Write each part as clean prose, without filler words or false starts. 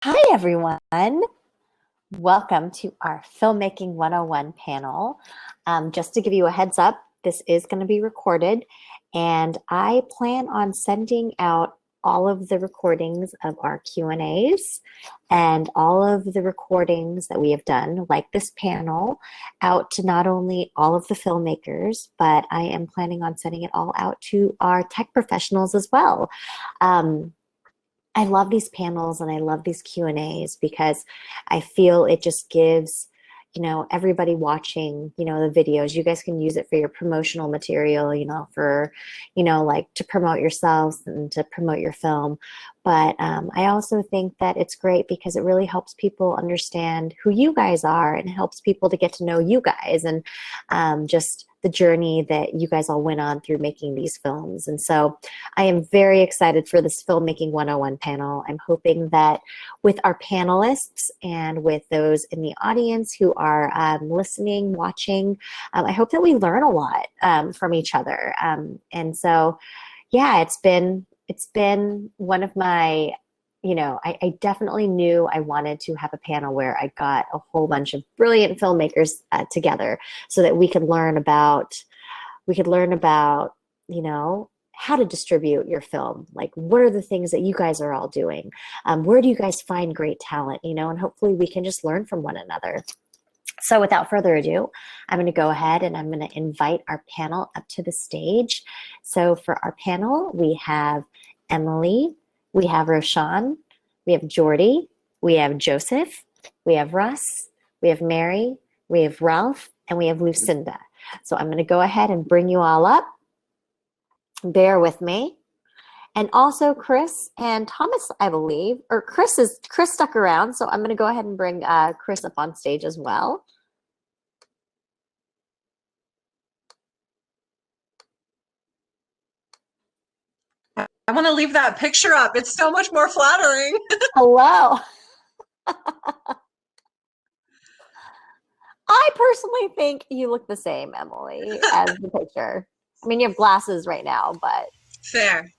Hi, everyone. Welcome to our Filmmaking 101 panel. Just to give you a heads up, this is going to be recorded, and I plan on sending out all of the recordings of our Q&As and all of the recordings that we have done, like this panel, out to not only all of the filmmakers, but I am planning on sending it all out to our tech professionals as well. I love these panels and I love these Q&As because I feel it just gives, everybody watching, the videos, you guys can use it for your promotional material, for, like to promote yourselves and to promote your film. But I also think that it's great because it really helps people understand who you guys are and helps people to get to know you guys and just the journey that you guys all went on through making these films. And so I am very excited for this Filmmaking 101 panel. I'm hoping that with our panelists and with those in the audience who are listening, watching, I hope that we learn a lot from each other. And so, yeah, it's been one of my, I definitely knew I wanted to have a panel where I got a whole bunch of brilliant filmmakers together so that we could learn about, how to distribute your film. Like, what are the things that you guys are all doing? Where do you guys find great talent, and hopefully we can just learn from one another. So without further ado, I'm going to go ahead and I'm going to invite our panel up to the stage. So for our panel, we have Emily, we have Roshan, we have Jordy, we have Joseph, we have Russ, we have Mary, we have Ralph, and we have Lucinda. So I'm going to go ahead and bring you all up. Bear with me. And also Chris and Thomas, I believe, or Chris stuck around. So I'm going to go ahead and bring Chris up on stage as well. I want to leave that picture up. It's so much more flattering. Hello. I personally think you look the same, Emily, as the picture. I mean, you have glasses right now, but. Fair.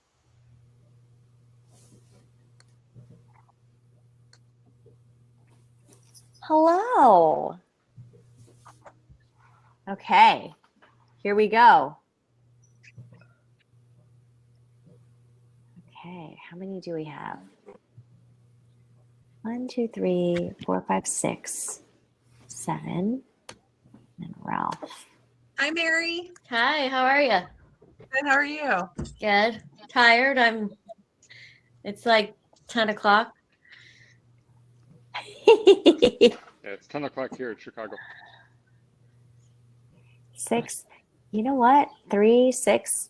Hello. Okay, here we go. Okay, how many do we have? 1, 2, 3, 4, 5, 6, 7, and Ralph. Hi, Mary. Hi, how are you? Good, how are you? Good. Tired. It's like 10 o'clock. Yeah, it's 10 o'clock here in Chicago. 6. You know what? 3, 6.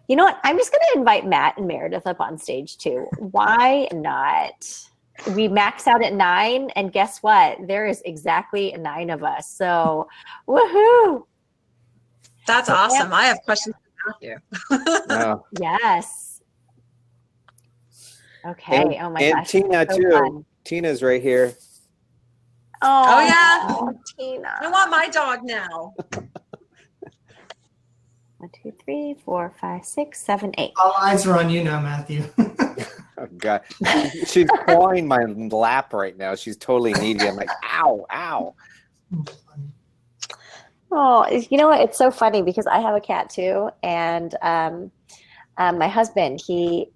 You know what? I'm just going to invite Matt and Meredith up on stage too. Why not? We max out at 9, and guess what? There is exactly 9 of us. So, woohoo! That's awesome. I have questions about you. Oh. Yes. Okay. Oh my gosh. And Tina too. Fun. Tina's right here. Oh yeah. Tina. I want my dog now. 1, 2, 3, 4, 5, 6, 7, 8. All eyes are on you now, Matthew. Oh, God. She's clawing my lap right now. She's totally needy. I'm like, ow, ow. Oh, you know what? It's so funny because I have a cat too, and my husband, he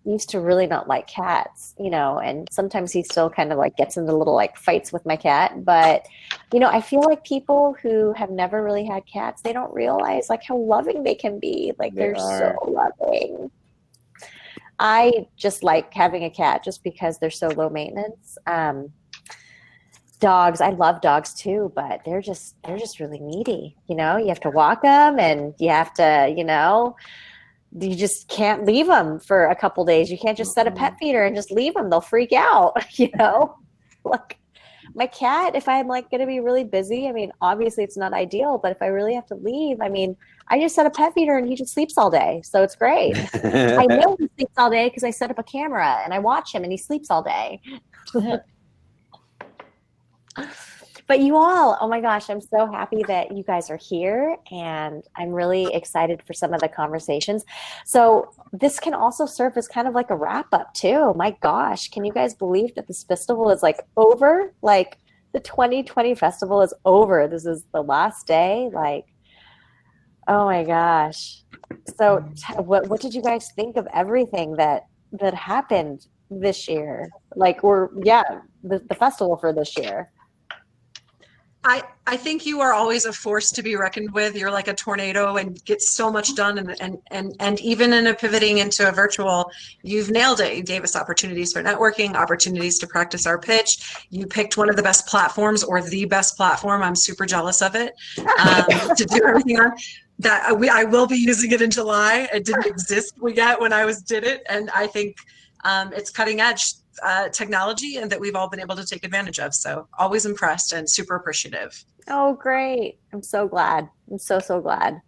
used to really not like cats, and sometimes he still kind of like gets into little like fights with my cat. But, I feel like people who have never really had cats, they don't realize like how loving they can be. Like they're so loving. I just like having a cat just because they're so low maintenance. Dogs, I love dogs too, but they're just really needy. You have to walk them, and you have to, you just can't leave them for a couple days. You can't just set a pet feeder and just leave them. They'll freak out, Like my cat, if I'm like going to be really busy, I mean, obviously it's not ideal, but if I really have to leave, I mean, I just set a pet feeder and he just sleeps all day. So it's great. I know he sleeps all day because I set up a camera and I watch him and he sleeps all day. But you all, oh my gosh, I'm so happy that you guys are here, and I'm really excited for some of the conversations. So this can also serve as kind of like a wrap up too. My gosh, can you guys believe that this festival is like over? Like the 2020 festival is over. This is the last day. Like, oh my gosh. So what did you guys think of everything that happened this year? Like, the festival for this year. I think you are always a force to be reckoned with. You're like a tornado and get so much done. And even in a pivoting into a virtual, you've nailed it. You gave us opportunities for networking, opportunities to practice our pitch. You picked one of the best platforms, or the best platform. I'm super jealous of it, to do everything on. I will be using it in July. It didn't exist yet when I did it. And I think it's cutting edge technology, and that we've all been able to take advantage of. So always impressed and super appreciative. Oh, great. I'm so glad. I'm so, so glad.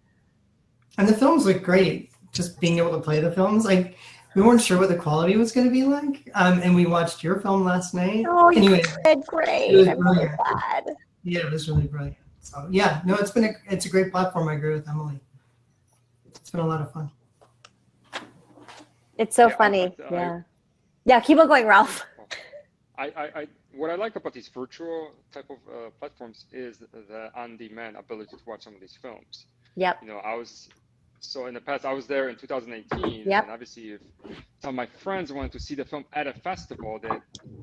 And the films look great. Just being able to play the films. Like, we weren't sure what the quality was going to be like. And we watched your film last night. Oh, anyway, you did great. it was I'm so brilliant. glad. Yeah, it was really brilliant. So yeah, no, it's a great platform. I agree with Emily. It's been a lot of fun. It's so Yeah, funny. I- Yeah. Yeah, keep on going, Ralph. What I like about these virtual type of platforms is the on-demand ability to watch some of these films. Yep. You know, so in the past, I was there in 2018, Yep. and obviously if some of my friends wanted to see the film at a festival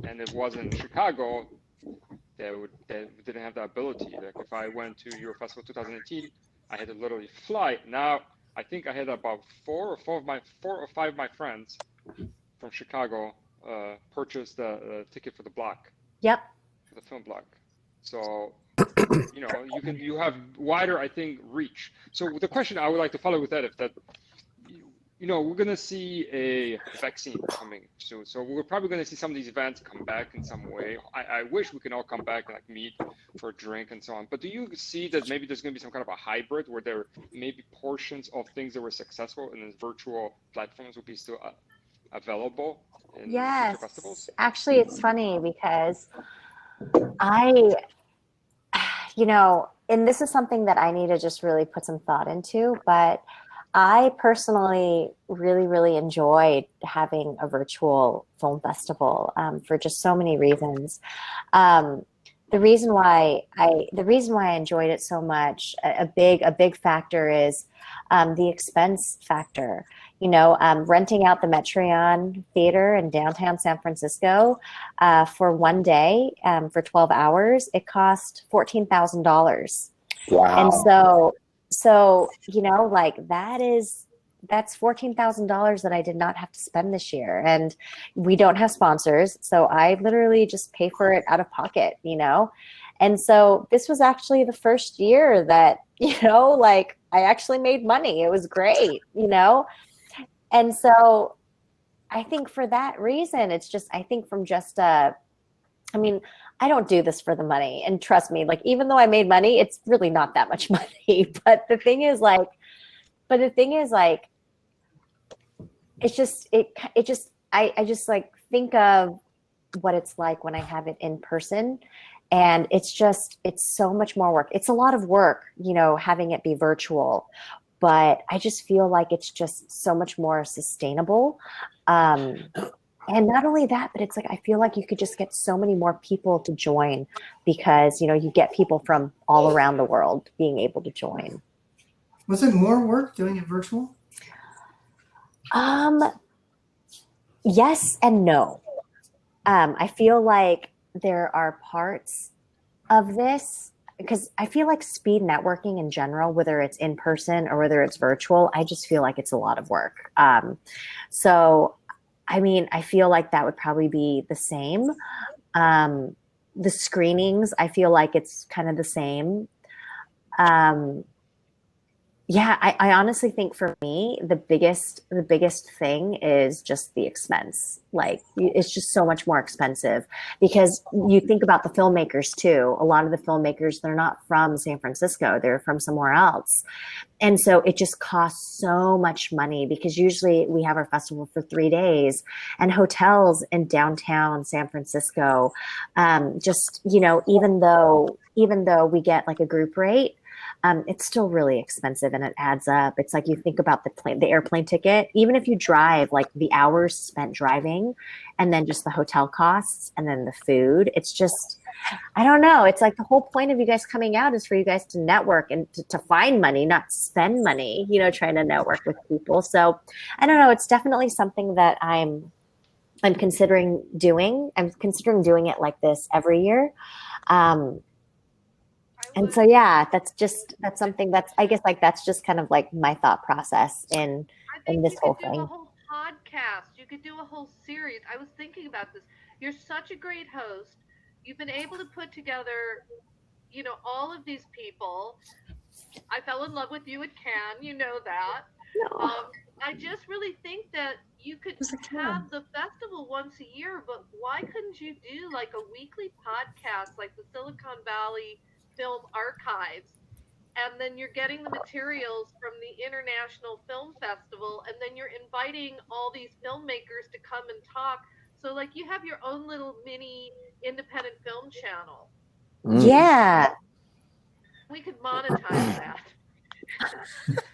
and it was in Chicago, they didn't have the ability. Like if I went to your festival 2018, I had to literally fly. Now, I think I had about four or five of my friends from Chicago purchased the ticket for the block, Yep. for the film block. So, you know, you have wider, I think, reach. So the question I would like to follow with that, if that, you know, we're going to see a vaccine coming soon. So we're probably going to see some of these events come back in some way. I wish we can all come back and like meet for a drink and so on. But do you see that maybe there's going to be some kind of a hybrid where there may be portions of things that were successful and then virtual platforms will be still available in future festivals? Actually, it's funny because and this is something that I need to just really put some thought into, but I personally really, really enjoyed having a virtual film festival for just so many reasons. The reason why I enjoyed it so much, a big factor is the expense factor. You know, renting out the Metreon Theater in downtown San Francisco for one day for 12 hours, it cost $14,000. Wow. And so you know, like that's $14,000 that I did not have to spend this year, and we don't have sponsors, so I literally just pay for it out of pocket, you know. And so this was actually the first year that, you know, like I actually made money. It was great, you know. And so I think for that reason, it's just, I think from just I mean, I don't do this for the money, and trust me, like even though I made money, it's really not that much money. But the thing is like I just like think of what it's like when I have it in person, and it's so much more work. It's a lot of work, you know, having it be virtual, but I just feel like it's just so much more sustainable. And not only that, but it's like, I feel like you could just get so many more people to join because, you know, you get people from all around the world being able to join. Was it more work doing it virtual? Yes and no. I feel like there are parts of this because I feel like speed networking in general, whether it's in person or whether it's virtual, I just feel like it's a lot of work. So, I mean, I feel like that would probably be the same. The screenings, I feel like it's kind of the same. Yeah, I honestly think for me, the biggest thing is just the expense. Like it's just so much more expensive because you think about the filmmakers too. A lot of the filmmakers, they're not from San Francisco, they're from somewhere else. And so it just costs so much money because usually we have our festival for 3 days and hotels in downtown San Francisco, just, even though we get like a group rate, it's still really expensive and it adds up. It's like you think about the airplane ticket, even if you drive, like the hours spent driving and then just the hotel costs and then the food, it's just, I don't know. It's like the whole point of you guys coming out is for you guys to network and to find money, not spend money, trying to network with people. So I don't know. It's definitely something that I'm considering doing. I'm considering doing it like this every year. And so, yeah, that's something I guess like that's just kind of like my thought process in this whole thing. You could do a whole podcast. You could do a whole series. I was thinking about this. You're such a great host. You've been able to put together, all of these people. I fell in love with you at Cannes. You know that. No. I just really think that you could have the festival once a year, but why couldn't you do like a weekly podcast like the Silicon Valley Film Archives, and then you're getting the materials from the International Film Festival, and then you're inviting all these filmmakers to come and talk. So like you have your own little mini independent film channel. Yeah. We could monetize that.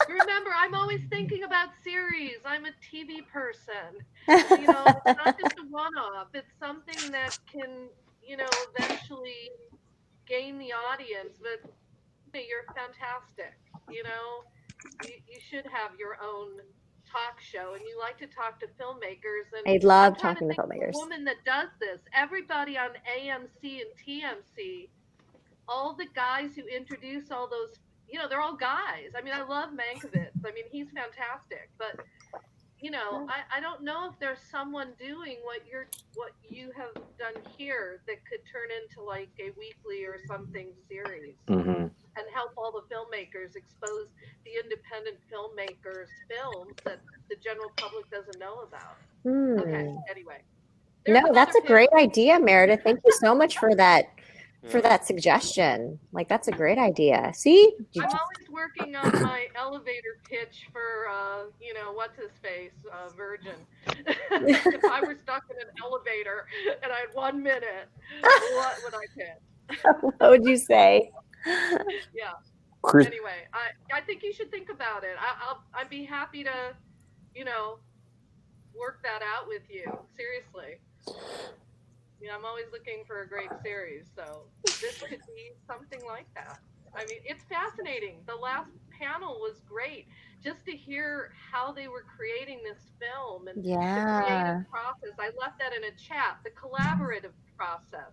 Remember, I'm always thinking about series. I'm a TV person. It's not just a one-off. It's something that can, eventually gain the audience. But you're fantastic. You should have your own talk show, and you like to talk to filmmakers. And I love talking to filmmakers. A woman that does this. Everybody on AMC and TMC, all the guys who introduce all those, they're all guys. I mean, I love Mankiewicz. I mean, he's fantastic. But I don't know if there's someone doing what you have done here that could turn into like a weekly or something series. Mm-hmm. And help all the filmmakers expose the independent filmmakers' films that the general public doesn't know about. Okay, anyway. No, that's a great idea, Meredith. Thank you so much for that suggestion. Like, that's a great idea. See? I'm always working on my elevator pitch for, what's his face, Virgin. If I were stuck in an elevator and I had 1 minute, what would I pitch? What would you say? Yeah. Chris, Anyway, I think you should think about it. I'd be happy to, work that out with you. Seriously. I'm always looking for a great series, so this could be something like that. I mean, it's fascinating. The last panel was great, just to hear how they were creating this film and the creative process. I left that in a chat. The collaborative process,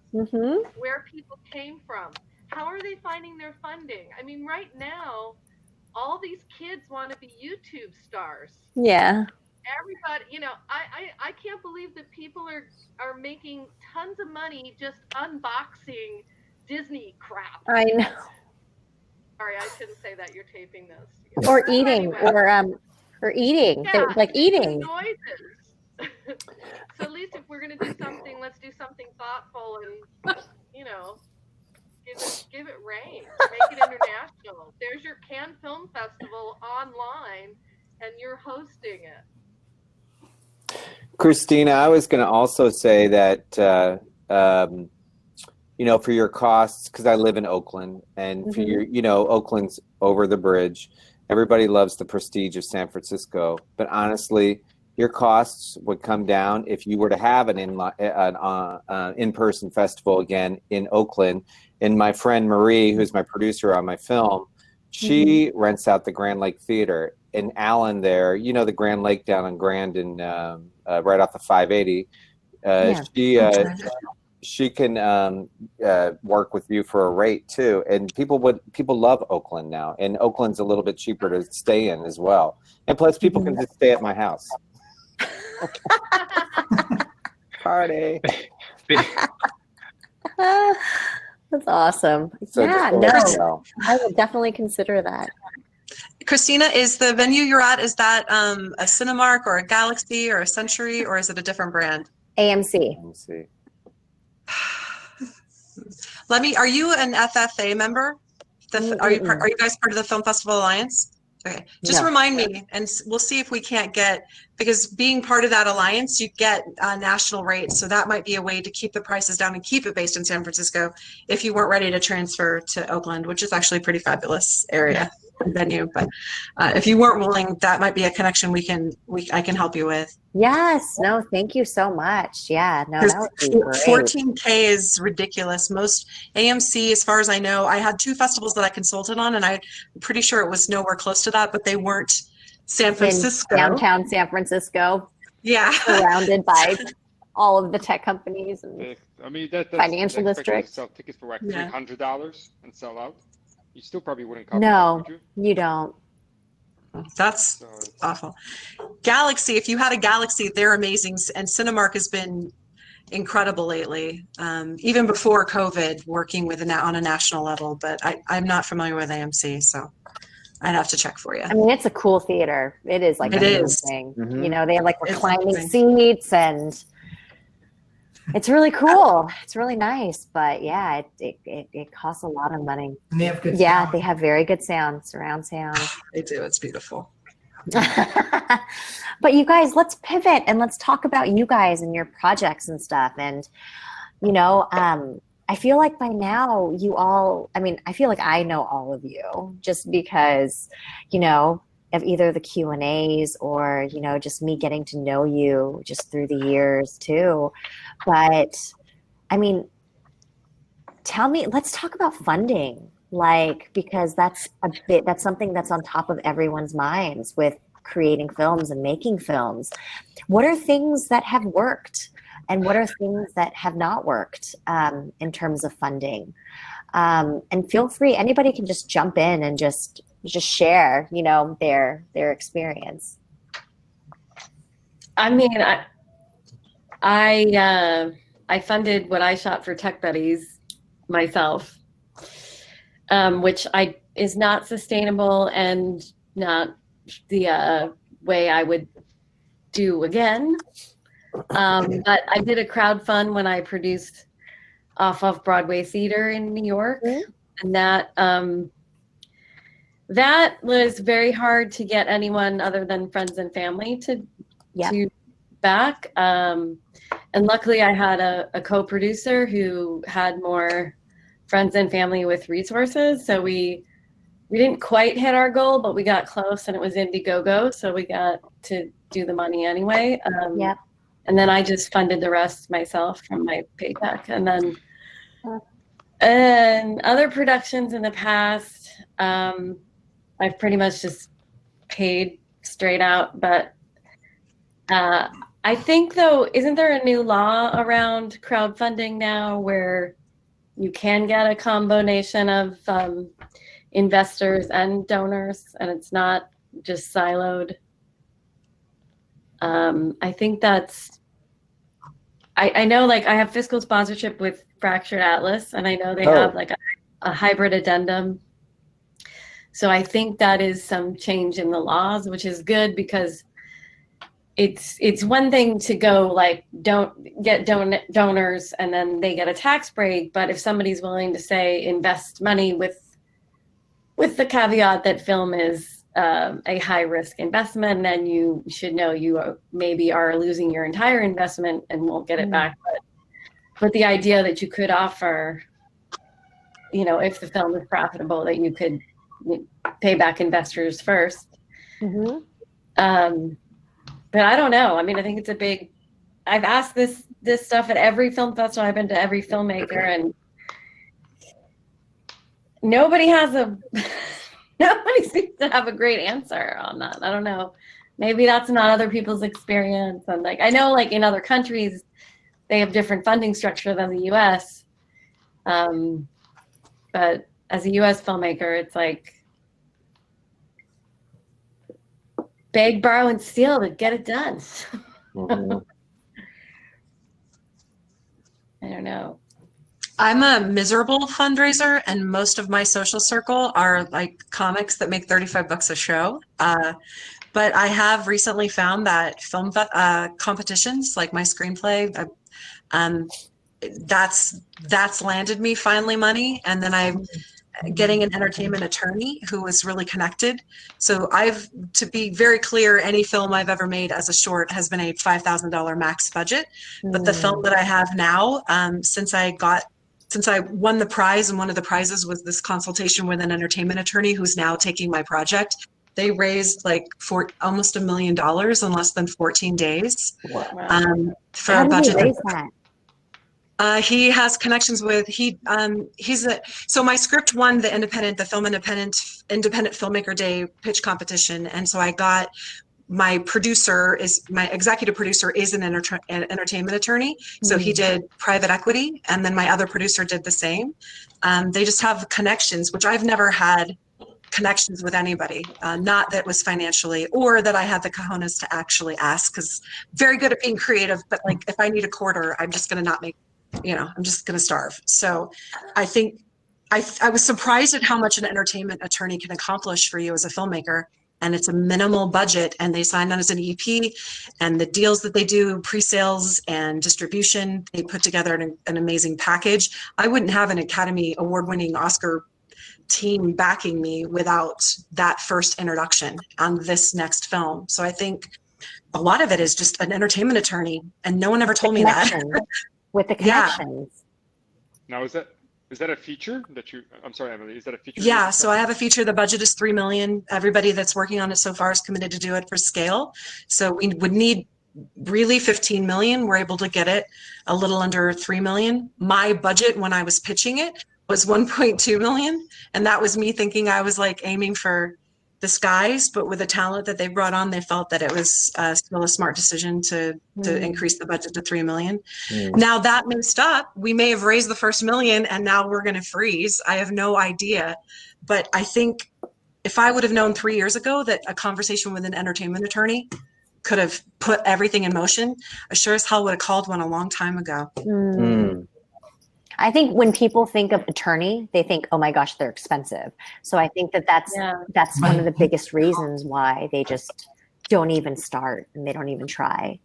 where people came from. How are they finding their funding? I mean, right now, all these kids want to be YouTube stars. Yeah. Everybody, I can't believe that people are making tons of money just unboxing Disney crap. I know. Sorry, I shouldn't say that. You're taping this. Or eating, anyway. or eating. Yeah, like eating. Noises. So at least if we're gonna do something, let's do something thoughtful and give it range. Make it international. There's your Cannes Film Festival online, and you're hosting it. Christina, I was going to also say that, for your costs, because I live in Oakland, and for your, Oakland's over the bridge. Everybody loves the prestige of San Francisco, but honestly, your costs would come down if you were to have an in-person festival again in Oakland. And my friend Marie, who's my producer on my film, she rents out the Grand Lake Theater. In Allen there, the Grand Lake down on Grand and right off the 580. She can work with you for a rate too. And people love Oakland now, and Oakland's a little bit cheaper to stay in as well. And plus, people can just stay at my house. Party. That's awesome. So I will definitely consider that. Christina, is the venue you're at, is that a Cinemark or a Galaxy or a Century, or is it a different brand? AMC. Let me see. Are you an FFA member? Are you guys part of the Film Festival Alliance? Okay, just No. remind me, and we'll see if we can't get, because being part of that alliance, you get national rates, so that might be a way to keep the prices down and keep it based in San Francisco if you weren't ready to transfer to Oakland, which is actually a pretty fabulous area and venue. But if you weren't willing, that might be a connection I can help you with. Yes. No, thank you so much. Yeah, no, that would be great. 14K is ridiculous. Most AMC, as far as I know, I had 2 festivals that I consulted on, and I'm pretty sure it was nowhere close to that, but they weren't San Francisco. In downtown San Francisco. Yeah. Surrounded by all of the tech companies and I mean, that's financial they expect you to districts. sell tickets for like Yeah. $300 and sell out. You still probably wouldn't cover No, that, would you? you don't. That's So awful. Galaxy, if you had a Galaxy, they're amazing. And Cinemark has been incredible lately, even before COVID, working with on a national level. But I'm not familiar with AMC, so I'd have to check for you. I mean, it's a cool theater. It is like It is. amazing. Mhm. You know, they have like It's reclining amazing. seats and it's really cool. It's really nice. But yeah, it costs a lot of money. And they have good Yeah, sound. they have very good sound, surround sound. They do. It's beautiful. But you guys, let's pivot and let's talk about you guys and your projects and stuff. And, you know, I feel like by now you all, I mean, I feel like I know all of you just because, you know, of either the Q&As or, you know, just me getting to know you just through the years too. But I mean, let's talk about funding. Like, because that's something that's on top of everyone's minds with creating films and making films. What are things that have worked and what are things that have not worked in terms of funding? And feel free, anybody can just jump in and just share, you know, their experience. I mean, I funded what I shot for Tech Buddies myself, which is not sustainable and not the way I would do again. But I did a crowd fund when I produced off Broadway theater in New York, and that was very hard to get anyone other than friends and family to back. And luckily, I had a co-producer who had more friends and family with resources, so we didn't quite hit our goal, but we got close, and it was Indiegogo, so we got to do the money anyway. And then I just funded the rest myself from my paycheck. And then other productions in the past, I've pretty much just paid straight out. But I think, though, isn't there a new law around crowdfunding now where you can get a combination of investors and donors, and it's not just siloed? I think I know, like, I have fiscal sponsorship with Fractured Atlas, and I know they have like a hybrid addendum. So I think that is some change in the laws, which is good, because it's one thing to go like, don't get donors and then they get a tax break. But if somebody's willing to say invest money with the caveat that film is a high risk investment, then you should know you maybe are losing your entire investment and won't get it back. But the idea that you could offer, you know, if the film is profitable, that you could pay back investors first. But I don't know. I mean, I think it's I've asked this stuff at every film festival. I've been to every filmmaker, and nobody seems to have a great answer on that. I don't know. Maybe that's not other people's experience. And like, I know, like, in other countries, they have different funding structure than the US. But as a US filmmaker, it's like beg, borrow, and steal to get it done. I don't know. I'm a miserable fundraiser, and most of my social circle are like comics that make 35 bucks a show. But I have recently found that film competitions, like my screenplay, um, that's landed me finally money, and then I'm getting an entertainment attorney who was really connected. So to be very clear, any film I've ever made as a short has been a $5,000 max budget. But the film that I have now, since I won the prize, and one of the prizes was this consultation with an entertainment attorney who's now taking my project. They raised like almost $1 million in less than 14 days. Wow. For How a did budget. he raise that? He has connections with so my script won the Film Independent Filmmaker Day pitch competition, and so I got my executive producer is an entertainment attorney, so he did private equity, and then my other producer did the same. They just have connections, which I've never had connections with anybody, not that was financially or that I had the cojones to actually ask, because very good at being creative, but like if I need a quarter, I'm just going to not make, I'm just going to starve. So I think I was surprised at how much an entertainment attorney can accomplish for you as a filmmaker. And it's a minimal budget, and they sign on as an EP, and the deals that they do, pre-sales and distribution, they put together an amazing package. I wouldn't have an Academy Award-winning Oscar team backing me without that first introduction on this next film. So I think a lot of it is just an entertainment attorney, and no one ever told me that. With the connections. Now, is that a feature that you? I'm sorry, Emily. Is that a feature? Yeah. So I have a feature. The budget is $3 million. Everybody that's working on it so far is committed to do it for scale. So we would need really 15 million. We're able to get it a little under 3 million. My budget when I was pitching it was 1.2 million, and that was me thinking I was like aiming for the skies, but with the talent that they brought on, they felt that it was still a smart decision to increase the budget to 3 million. Now that may stop. We may have raised the first million and now we're going to freeze. I have no idea. But I think if I would have known 3 years ago that a conversation with an entertainment attorney could have put everything in motion, I sure as hell would have called one a long time ago. I think when people think of attorney, they think, oh my gosh, they're expensive. So I think that's one of the biggest reasons why they just don't even start and they don't even try.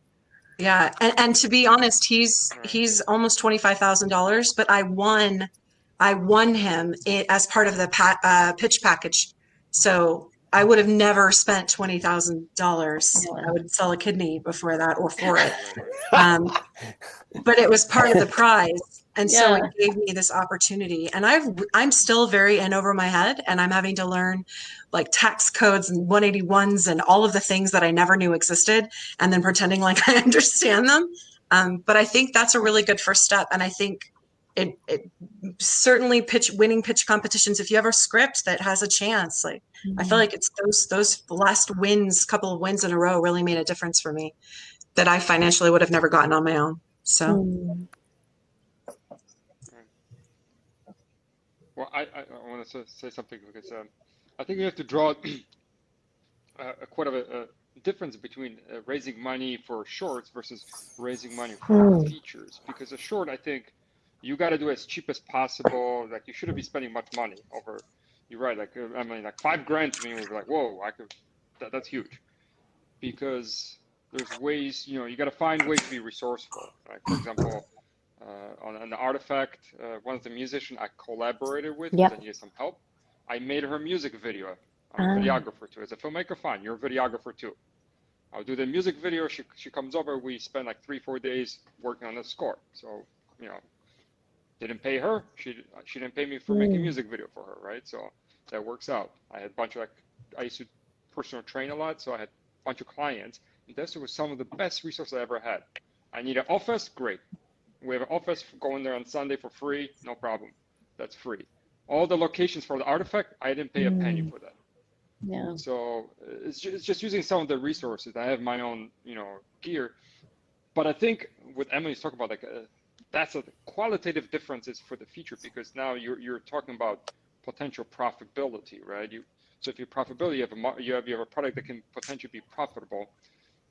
Yeah, and to be honest, he's almost $25,000, but I won him as part of the pitch package. So I would have never spent $20,000. I would sell a kidney before that or for it. But it was part of the prize. And so it gave me this opportunity, and I'm still very in over my head, and I'm having to learn like tax codes and 181s and all of the things that I never knew existed, and then pretending like I understand them. But I think that's a really good first step. And I think it certainly winning pitch competitions, if you have a script that has a chance, like I feel like it's those last couple of wins in a row really made a difference for me that I financially would have never gotten on my own. So. Well, I want to say something because I think you have to draw quite a difference between raising money for shorts versus raising money for features. Because a short, I think you got to do as cheap as possible. Like you shouldn't be spending much money over. You're right. Like I mean, like $5,000 to me was like, whoa, that's huge. Because there's ways, you got to find ways to be resourceful. Like for example. On an artifact, one of the musicians I collaborated with, because I needed some help, I made her music video. I'm a videographer too. As a filmmaker, fine, you're a videographer too. I'll do the music video. She comes over. We spend like 3-4 days working on the score. So, didn't pay her. She didn't pay me for making a music video for her, right? So that works out. I had a bunch of I used to personal train a lot, so I had a bunch of clients. And this was some of the best resources I ever had. I need an office, great. We have an office, go in there on Sunday for free, no problem. That's free. All the locations for the artifact, I didn't pay a penny for that. Yeah. So it's just using some of the resources. I have my own, gear. But I think what Emily's talking about, that's a qualitative differences for the future, because now you're talking about potential profitability, right? So if your profitability, you have a product that can potentially be profitable.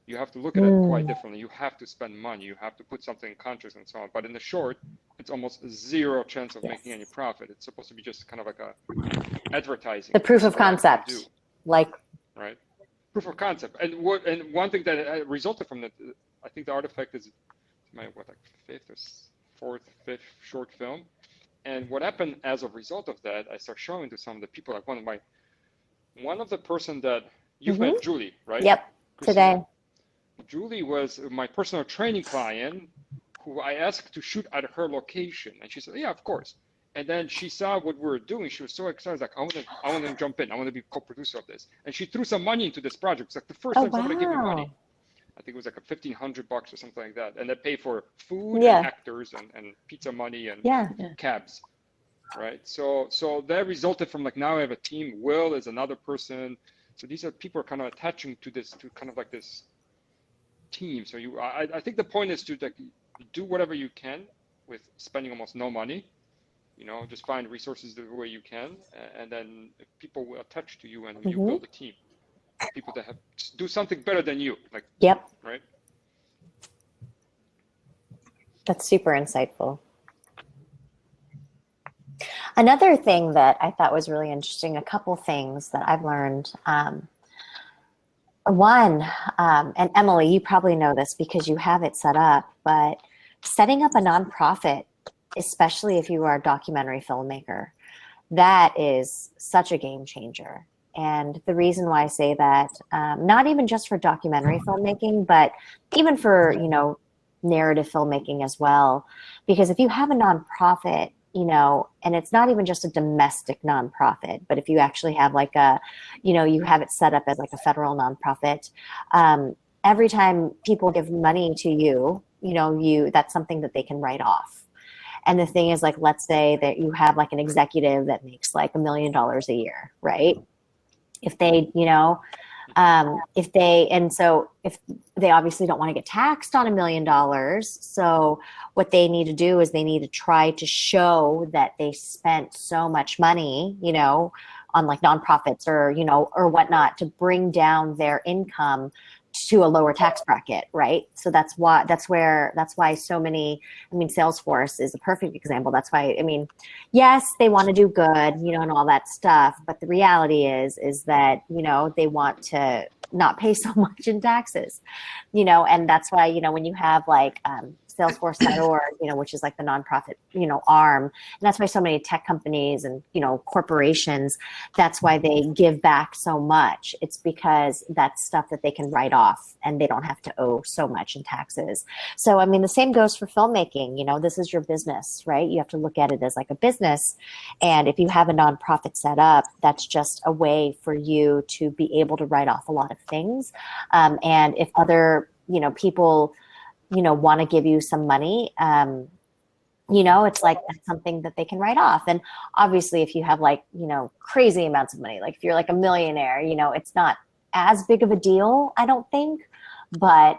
You have to look at it quite differently. You have to spend money. You have to put something in contracts and so on. But in the short, it's almost zero chance of making any profit. It's supposed to be just kind of like a advertising. The proof This of is what I can concept, do, like, right? Proof of concept. And one thing that resulted from that, I think the Artifact is my fifth short film. And what happened as a result of that, I start showing to some of the people, like one of the person that you've met, Julie, right? yep, Christina? today. Julie was my personal training client who I asked to shoot at her location. And she said, yeah, of course. And then she saw what we were doing. She was so excited, like, I want to jump in. I want to be co-producer of this. And she threw some money into this project. It's like the first Oh, time somebody gave me money. wow. I think it was like $1,500 or something like that. And they pay for food Yeah. and actors and pizza money and Yeah. cabs, right? So that resulted from, like, now I have a team. Will is another person. So these are people are kind of attaching to this, to kind of like this team. So I think the point is to, like, do whatever you can with spending almost no money. You know, just find resources the way you can, and then people will attach to you, and you build a team. People that do something better than you, like, Yep. right? That's super insightful. Another thing that I thought was really interesting, a couple things that I've learned. One, and Emily, you probably know this because you have it set up, but setting up a nonprofit, especially if you are a documentary filmmaker, that is such a game changer. And the reason why I say that, not even just for documentary filmmaking, but even for, narrative filmmaking as well, because if you have a nonprofit, and it's not even just a domestic nonprofit, but if you actually have like you have it set up as like a federal nonprofit, every time people give money to you, that's something that they can write off. And the thing is, like, let's say that you have like an executive that makes like $1 million a year, right? If they, if they obviously don't want to get taxed on $1 million. So what they need to do is they need to try to show that they spent so much money, on like nonprofits or, or whatnot, to bring down their income to a lower tax bracket, right? So that's why so many, Salesforce is a perfect example. That's why, yes, they want to do good, and all that stuff, but the reality is that, they want to not pay so much in taxes, and that's why, when you have like Salesforce.org, which is like the nonprofit, arm, and that's why so many tech companies and, corporations, that's why they give back so much. It's because that's stuff that they can write off and they don't have to owe so much in taxes. So, the same goes for filmmaking. This is your business, right? You have to look at it as like a business. And if you have a nonprofit set up, that's just a way for you to be able to write off a lot of things. And if other, people, want to give you some money, it's like that's something that they can write off. And obviously if you have like, crazy amounts of money, like if you're like a millionaire, it's not as big of a deal, I don't think. But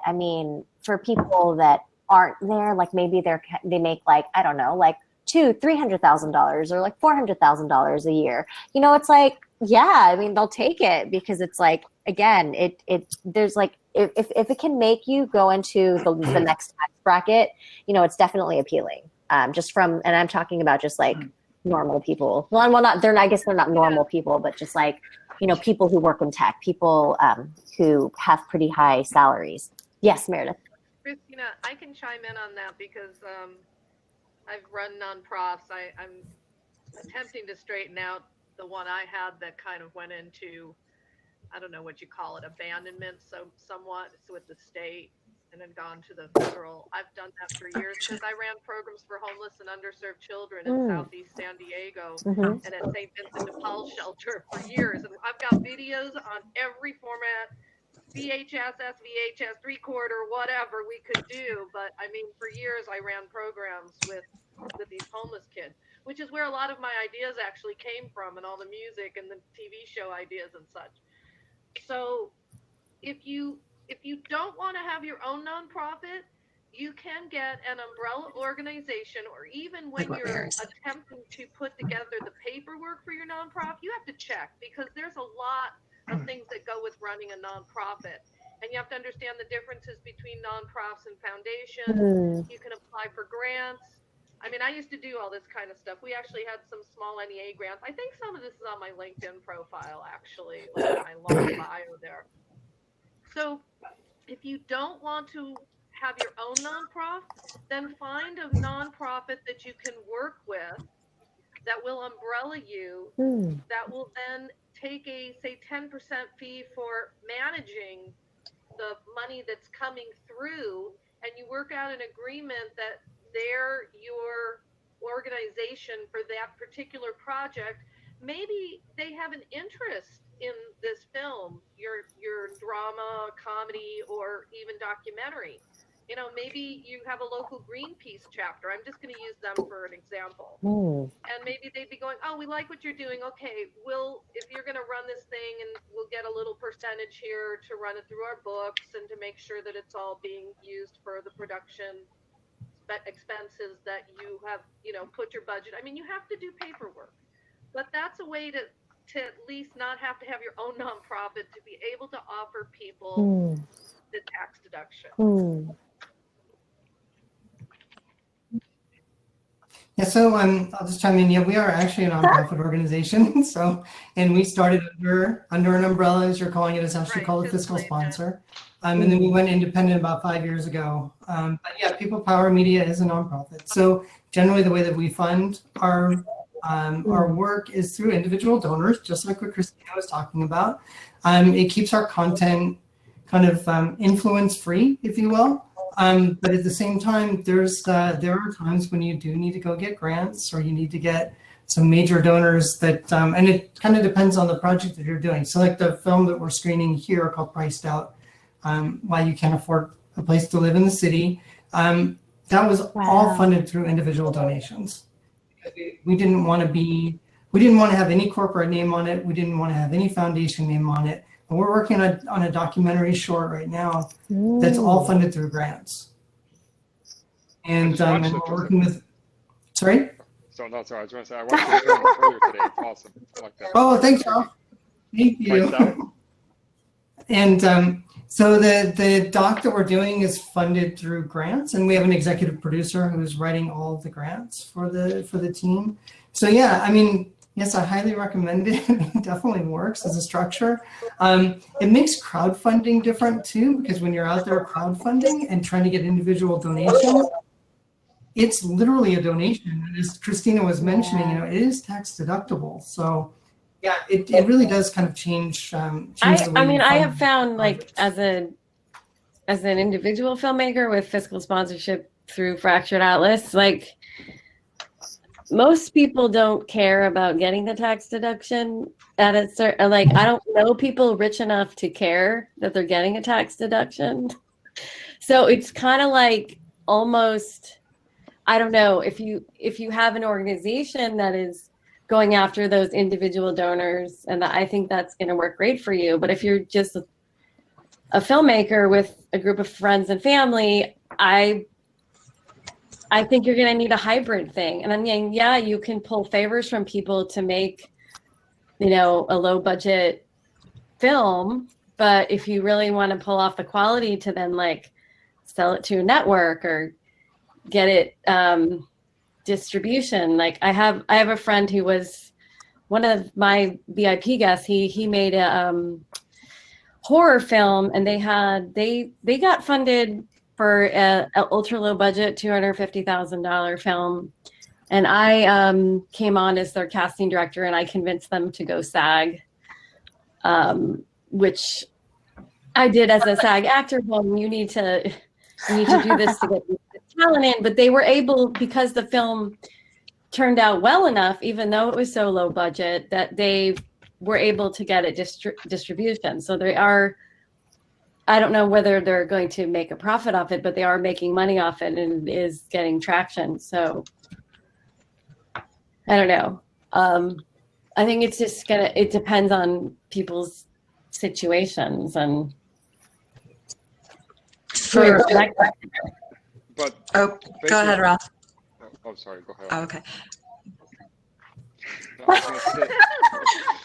for people that aren't there, like maybe they make like, I don't know, like $200,000-$300,000 or like $400,000 a year, it's like, yeah, they'll take it because it's like, again, there's like, if it can make you go into the next tax bracket, it's definitely appealing. Just from, and I'm talking about just like normal people. Well, I guess they're not normal people, but just like, people who work in tech, people who have pretty high salaries. Yes, Meredith. Christina, I can chime in on that because I've run nonprofits. I'm attempting to straighten out the one I had that kind of went into, I don't know what you call it, abandonment, so somewhat. It's with the state and then gone to the federal. I've done that for years because I ran programs for homeless and underserved children in Southeast San Diego and at St. Vincent de Paul shelter for years. And I've got videos on every format, VHS, SVHS, 3/4, whatever we could do. But for years I ran programs with these homeless kids, which is where a lot of my ideas actually came from, and all the music and the TV show ideas and such. So if you don't want to have your own nonprofit, you can get an umbrella organization, or even when you're attempting to put together the paperwork for your nonprofit, you have to check because there's a lot of things that go with running a nonprofit. And you have to understand the differences between nonprofits and foundations. You can apply for grants. I mean, I used to do all this kind of stuff. We actually had some small NEA grants. I think some of this is on my LinkedIn profile, actually, like my long bio there. So if you don't want to have your own nonprofit, then find a nonprofit that you can work with that will umbrella you, that will then take a, say, 10% fee for managing the money that's coming through, and you work out an agreement that they're your organization for that particular project. Maybe they have an interest in this film, your drama, comedy, or even documentary. You know, maybe you have a local Greenpeace chapter. I'm just going to use them for an example. And maybe they'd be going, oh, we like what you're doing. Okay, if you're going to run this thing, and we'll get a little percentage here to run it through our books and to make sure that it's all being used for the production expenses that you have, you know, put your budget. I mean, you have to do paperwork, but that's a way to at least not have to have your own nonprofit, to be able to offer people the tax deduction. Yeah, so I'll just chime in. Yeah, we are actually a nonprofit organization. So, and we started under an umbrella, as you're calling it, is actually Right, called a fiscal fiscal agent. sponsor. And then we went independent about 5 years ago. But yeah, People Power Media is a nonprofit. So generally, the way that we fund our work is through individual donors, just like what Christina was talking about. It keeps our content kind of influence free, if you will. But at the same time, there are times when you do need to go get grants, or you need to get some major donors that, and it kind of depends on the project that you're doing. So like the film that we're screening here called Priced Out, Why You Can't Afford a Place to Live in the City, that was all funded through individual donations. We didn't want to have any corporate name on it. We didn't want to have any foundation name on it. And we're working on a documentary short right now that's all funded through grants. And we're working with, sorry? So no, sorry, I was going to say, I watched the film earlier today. It's awesome. I like that. Oh, thanks, Ralph. Thank you. And so the doc that we're doing is funded through grants, and we have an executive producer who's writing all of the grants for the team. So yeah, I mean, yes, I highly recommend it. It definitely works as a structure. It makes crowdfunding different too, because when you're out there crowdfunding and trying to get individual donations, it's literally a donation. As Christina was mentioning, you know, it is tax deductible. So yeah, it really does kind of change the way I mean, you I fund have found, like, projects. as an individual filmmaker with fiscal sponsorship through Fractured Atlas, like, most people don't care about getting the tax deduction at a certain, like, I don't know people rich enough to care that they're getting a tax deduction. So it's kind of like almost, I don't know, if you have an organization that is going after those individual donors, and I think that's going to work great for you. But if you're just a filmmaker with a group of friends and family, I think you're going to need a hybrid thing. And I mean, yeah, you can pull favors from people to make, you know, a low budget film. But if you really want to pull off the quality to then, like, sell it to a network or get it distribution. Like, I have a friend who was one of my VIP guests. He made a horror film, and they got funded for an ultra low budget $250,000 film, and I came on as their casting director, and I convinced them to go SAG, which I did as a SAG actor. Well, you need to do this to get the talent in. But they were able, because the film turned out well enough, even though it was so low budget, that they were able to get it distribution. So they are, I don't know whether they're going to make a profit off it, but they are making money off it, and it is getting traction. So I don't know. I think it's just it depends on people's situations and. Sure. But Oh, go ahead, Ralph. Oh, sorry. Go ahead. Oh, okay. No, I was gonna say,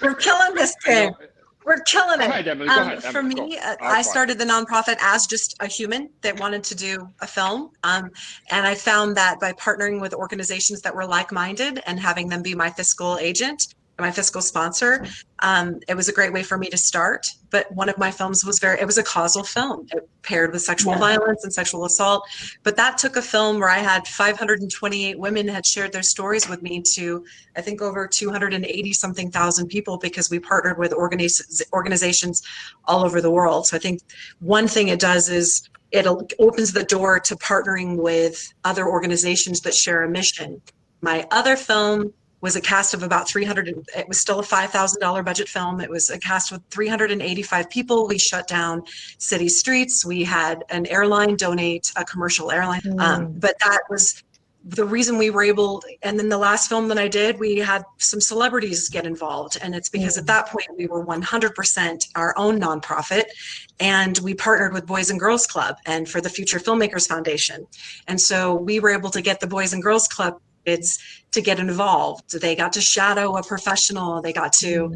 We're killing this you game. know, We're killing Go it. ahead, Emily. Go ahead, For Emily, me, go. I started the nonprofit as just a human that wanted to do a film. And I found that by partnering with organizations that were like-minded and having them be my fiscal agent, my fiscal sponsor, it was a great way for me to start. But one of my films was it was a causal film. It paired with sexual violence and sexual assault. But that took a film where I had 528 women had shared their stories with me to, I think, over 280 something thousand people, because we partnered with organizations all over the world. So I think one thing it does is it opens the door to partnering with other organizations that share a mission. My other film was a cast of about 300. It was still a $5,000 budget film. It was a cast with 385 people. We shut down city streets. We had an airline donate, a commercial airline. But that was the reason we were able. And then the last film that I did, we had some celebrities get involved. And it's because at that point we were 100% our own nonprofit. And we partnered with Boys and Girls Club and for the Future Filmmakers Foundation. And so we were able to get the Boys and Girls Club kids to get involved. They got to shadow a professional. They got to,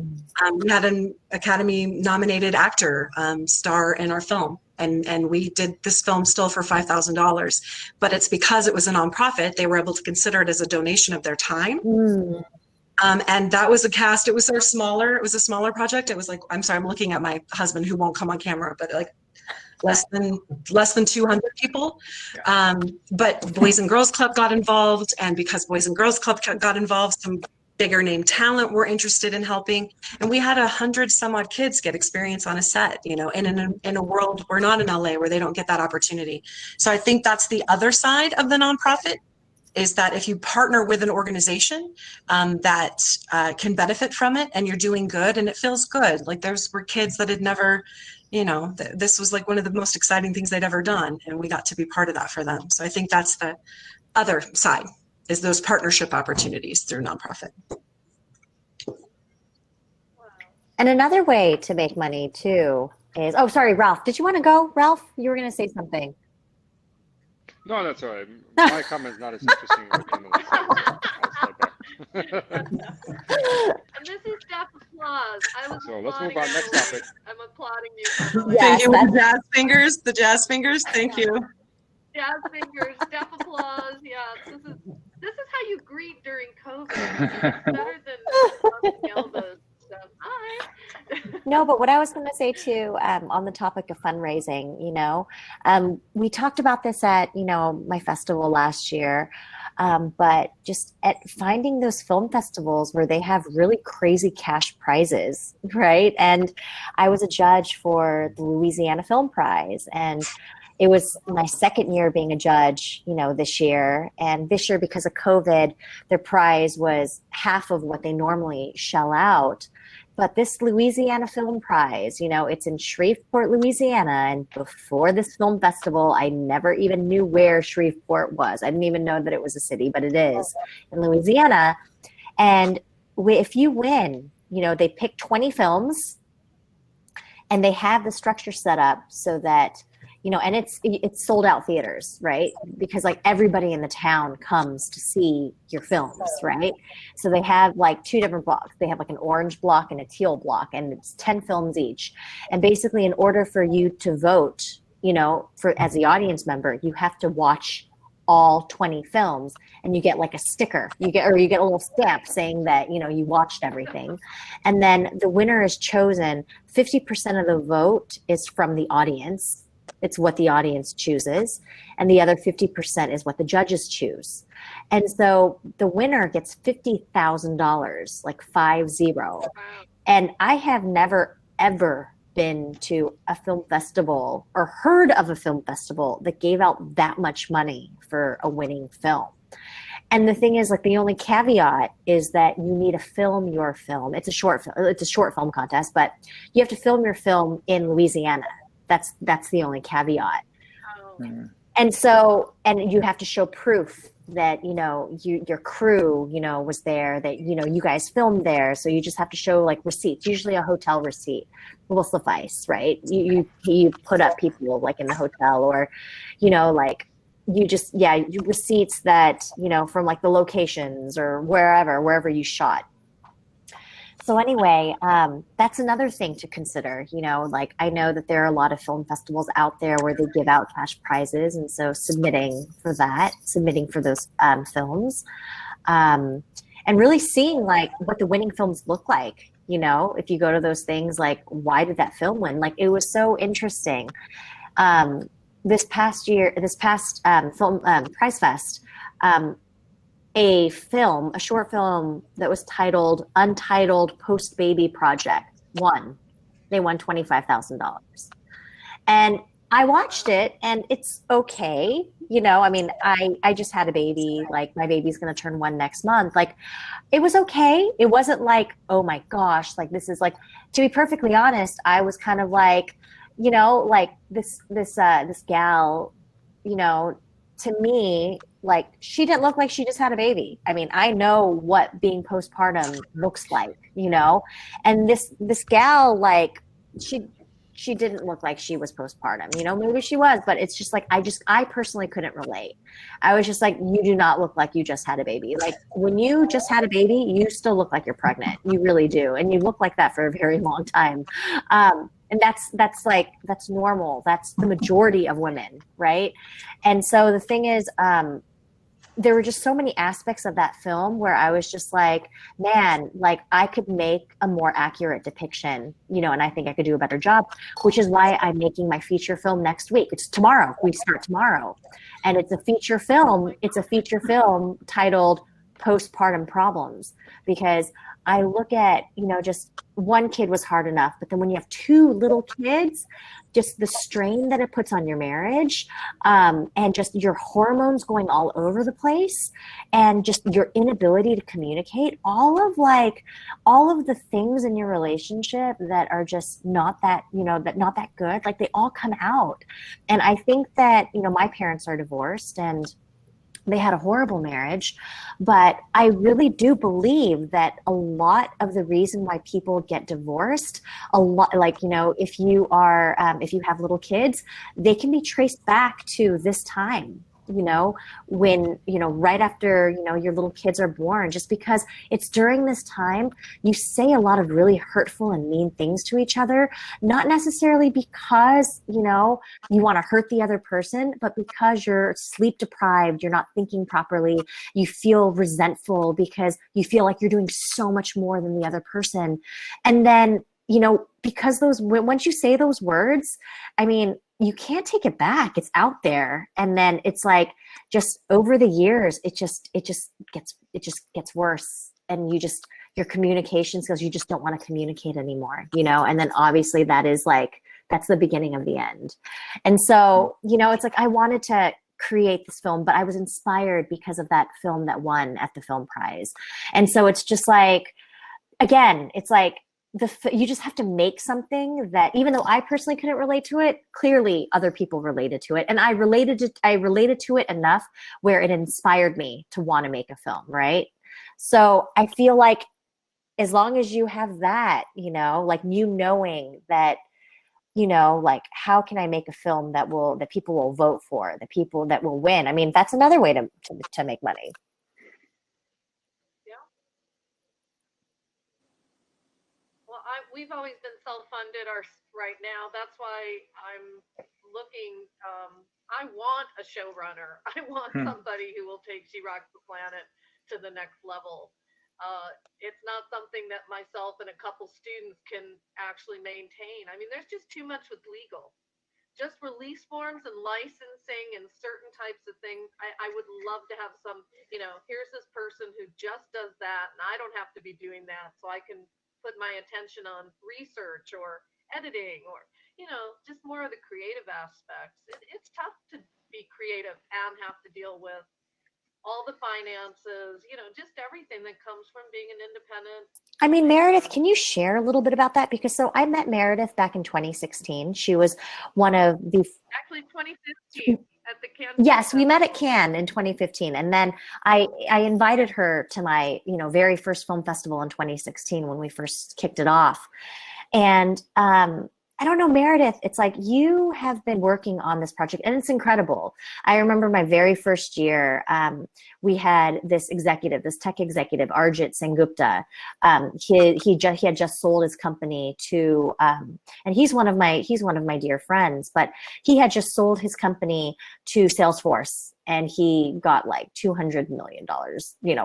we had an Academy nominated actor star in our film. And we did this film still for $5,000, but it's because it was a nonprofit, they were able to consider it as a donation of their time. And that was a cast, it was a smaller project. It was like, I'm sorry, I'm looking at my husband who won't come on camera, but like less than 200 people. But Boys and Girls Club got involved. And because Boys and Girls Club got involved, some bigger name talent were interested in helping. And we had 100 some odd kids get experience on a set, you know, and in a world, we're not in LA where they don't get that opportunity. So I think that's the other side of the nonprofit, is that if you partner with an organization that can benefit from it and you're doing good and it feels good. Like there were kids that had never, you know, this was like one of the most exciting things they'd ever done, and we got to be part of that for them. So I think that's the other side, is those partnership opportunities through nonprofit. And another way to make money too is, oh, sorry, Ralph, did you want to go? Ralph, you were going to say something. No, that's all right. My comment is not as interesting as Emily's. And this is deaf applause. So let's move on. Next topic. I'm applauding you. Yes, Thank you. The jazz fingers. Thank you. Jazz fingers, deaf applause. Yeah, this is how you greet during COVID. It's better than bumping elbows. So, hi. No, but what I was going to say too, on the topic of fundraising, you know, we talked about this at, you know, my festival last year, but just at finding those film festivals where they have really crazy cash prizes, right? And I was a judge for the Louisiana Film Prize, and it was my second year being a judge, you know, this year. And this year, because of COVID, their prize was half of what they normally shell out. But this Louisiana Film Prize, you know, it's in Shreveport, Louisiana. And before this film festival, I never even knew where Shreveport was. I didn't even know that it was a city, but it is in Louisiana. And if you win, you know, they pick 20 films and they have the structure set up so that, you know, and it's sold out theaters, right? Because like everybody in the town comes to see your films, right? So they have like two different blocks. They have like an orange block and a teal block, and it's 10 films each. And basically, in order for you to vote, you know, for as the audience member, you have to watch all 20 films, and you get like a sticker. You get a little stamp saying that, you know, you watched everything. And then the winner is chosen. 50% of the vote is from the audience. It's what the audience chooses. And the other 50% is what the judges choose. And so the winner gets $50,000, like 50. And I have never, ever been to a film festival or heard of a film festival that gave out that much money for a winning film. And the thing is, like, the only caveat is that you need to film your film. It's a short film contest, but you have to film your film in Louisiana. That's the only caveat. And so, and you have to show proof that, you know, your crew, you know, was there, that, you know, you guys filmed there. So you just have to show like receipts. Usually a hotel receipt will suffice, right? You put up people like in the hotel, or, you know, like you just, receipts that, you know, from like the locations or wherever you shot. So anyway, that's another thing to consider. You know, like I know that there are a lot of film festivals out there where they give out cash prizes, and so submitting for that, submitting for those films, and really seeing like what the winning films look like. You know, if you go to those things, like why did that film win? Like it was so interesting. This past film Prize Fest. A short film that was titled Untitled Post Baby Project won. They won $25,000. And I watched it and it's okay. You know, I mean, I just had a baby, like my baby's going to turn 1 next month. Like it was okay. It wasn't like, oh my gosh, like this is like, to be perfectly honest, I was kind of like, you know, like this gal, you know, to me, like she didn't look like she just had a baby. I mean, I know what being postpartum looks like, you know, and this gal, like she didn't look like she was postpartum, you know, maybe she was, but it's just like, I personally couldn't relate. I was just like, you do not look like you just had a baby. Like when you just had a baby, you still look like you're pregnant. You really do. And you look like that for a very long time. And that's normal. That's the majority of women, right? And so the thing is, there were just so many aspects of that film where I was just like, man, like I could make a more accurate depiction, you know, and I think I could do a better job, which is why I'm making my feature film next week. It's tomorrow. We start tomorrow. And it's a feature film. It's a feature film titled Postpartum Problems, because I look at, you know, just one kid was hard enough, but then when you have 2 little kids, just the strain that it puts on your marriage, and just your hormones going all over the place, and just your inability to communicate, all of the things in your relationship that are just not that, you know, not that good, like they all come out. And I think that, you know, my parents are divorced and they had a horrible marriage, but I really do believe that a lot of the reason why people get divorced, a lot, like, you know, if you have little kids, they can be traced back to this time, you know, when, you know, right after, you know, your little kids are born, just because it's during this time you say a lot of really hurtful and mean things to each other, not necessarily because, you know, you want to hurt the other person, but because you're sleep deprived, you're not thinking properly, you feel resentful because you feel like you're doing so much more than the other person. And then, you know, because once you say those words, I mean, you can't take it back. It's out there. And then it's like, just over the years, it just gets worse. And your communication skills, you just don't want to communicate anymore, you know? And then obviously that's the beginning of the end. And so, you know, it's like, I wanted to create this film, but I was inspired because of that film that won at the film prize. And so it's just like, again, it's like, you just have to make something that, even though I personally couldn't relate to it, clearly other people related to it. And I related to it enough where it inspired me to want to make a film, right? So I feel like as long as you have that, you know, like you knowing that, you know, like how can I make a film that people will vote for, the people that will win? I mean, that's another way to make money. We've always been self-funded right now. That's why I'm looking. I want a showrunner. I want somebody who will take She Rocks the Planet to the next level. It's not something that myself and a couple students can actually maintain. I mean, there's just too much with legal. Just release forms and licensing and certain types of things. I would love to have some, you know, here's this person who just does that, and I don't have to be doing that, so I can put my attention on research or editing or, you know, just more of the creative aspects. It's tough to be creative and have to deal with all the finances, you know, just everything that comes from being an independent. I mean, Meredith, can you share a little bit about that? Because so I met Meredith back in 2016. She was one of the... Actually, 2015 at the Cannes. Yes, we met at Cannes in 2015. And then I invited her to my, you know, very first film festival in 2016 when we first kicked it off. And I don't know, Meredith, it's like you have been working on this project and it's incredible. I remember my very first year, we had this executive, this tech executive, Arjit Sengupta. He had just sold his company to, and he's one of my dear friends, but he had just sold his company to Salesforce. And he got like $200 million,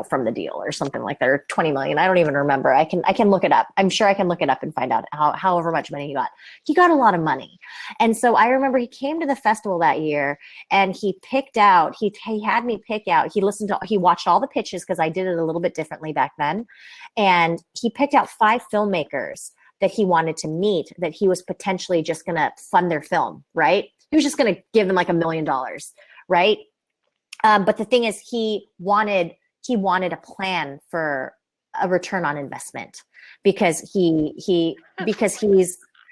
from the deal or something like that, or 20 million. I don't even remember. I can look it up. I'm sure I can look it up and find out however much money he got. He got a lot of money. And so I remember he came to the festival that year and he had me pick out, he watched all the pitches because I did it a little bit differently back then. And he picked out 5 filmmakers that he wanted to meet, that he was potentially just going to fund their film, right? He was just going to give them like $1 million, right? But the thing is, he wanted a plan for a return on investment because he's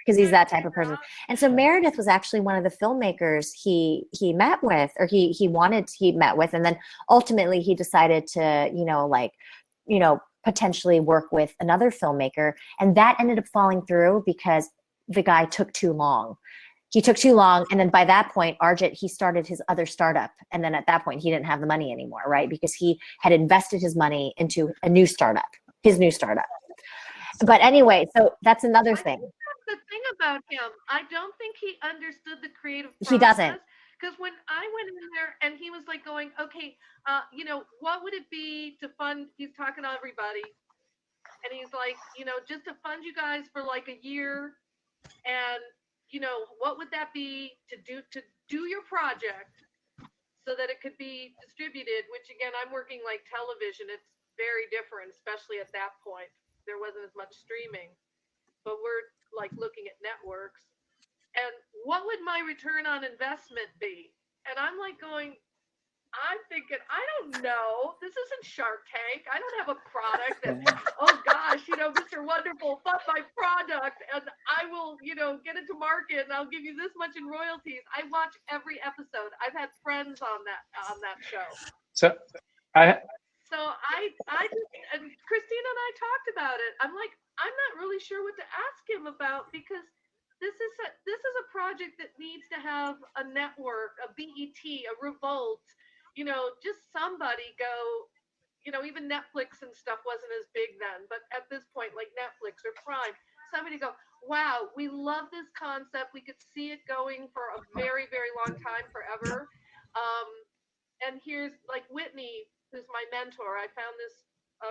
that type of person. And so Meredith was actually one of the filmmakers he met with, or he met with, and then ultimately he decided to potentially work with another filmmaker, and that ended up falling through because the guy took too long. He took too long, and then by that point, Arjit, he started his other startup, and then at that point, he didn't have the money anymore, right? Because he had invested his money into his new startup. But anyway, so that's another thing. The thing about him, I don't think he understood the creative process. He doesn't. Because when I went in there and he was like going, okay, what would it be to fund, he's talking to everybody, and he's like, just to fund you guys for like a year, and what would that be to do your project so that it could be distributed, which again, I'm working like television. It's very different, especially at that point. There wasn't as much streaming, but we're like looking at networks. And what would my return on investment be? And I'm like I'm thinking, I don't know. This isn't Shark Tank. I don't have a product that, oh gosh, Mr. Wonderful, fund my product and I will, get it to market and I'll give you this much in royalties. I watch every episode. I've had friends on that show. So I just, and Christina and I talked about it. I'm like, I'm not really sure what to ask him about because this is a project that needs to have a network, a BET, a Revolt, just somebody go, even Netflix and stuff wasn't as big then, but at this point, like Netflix or Prime, somebody go, wow, we love this concept. We could see it going for a very, very long time, forever. And here's like Whitney, who's my mentor. I found this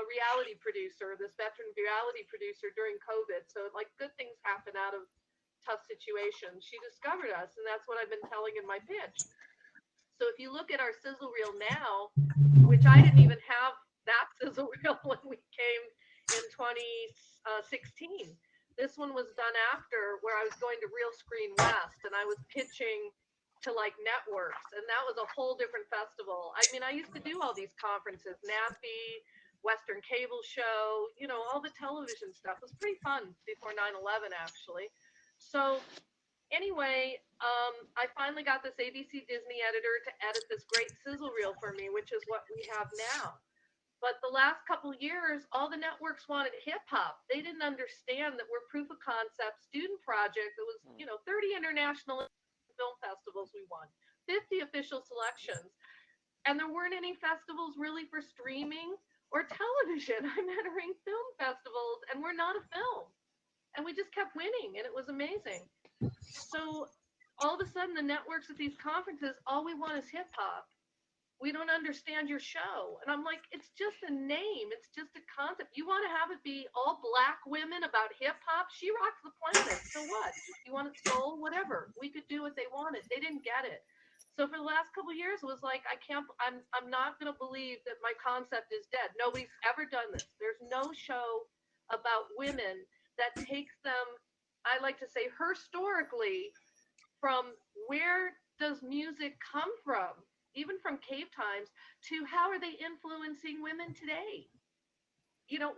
reality producer, this veteran reality producer during COVID. So like good things happen out of tough situations. She discovered us, and that's what I've been telling in my pitch. So if you look at our sizzle reel now, which I didn't even have that sizzle reel when we came in 2016. This one was done after, where I was going to Real Screen West and I was pitching to like networks, and that was a whole different festival. I mean, I used to do all these conferences, NAFI, Western Cable Show, all the television stuff. It was pretty fun before 9/11 actually. So anyway, I finally got this ABC Disney editor to edit this great sizzle reel for me, which is what we have now. But the last couple of years, all the networks wanted hip hop. They didn't understand that we're proof of concept student project that was, 30 international film festivals we won, 50 official selections. And there weren't any festivals really for streaming or television. I'm entering film festivals and we're not a film. And we just kept winning and it was amazing. So all of a sudden the networks at these conferences, all we want is hip hop. We don't understand your show. And I'm like, it's just a name. It's just a concept. You want to have it be all Black women about hip hop? She rocks the planet. So what? You want it soul? Whatever. We could do what they wanted. They didn't get it. So for the last couple of years, it was like, I'm not going to believe that my concept is dead. Nobody's ever done this. There's no show about women that takes them, I like to say, historically, from where does music come from? Even from cave times, to how are they influencing women today?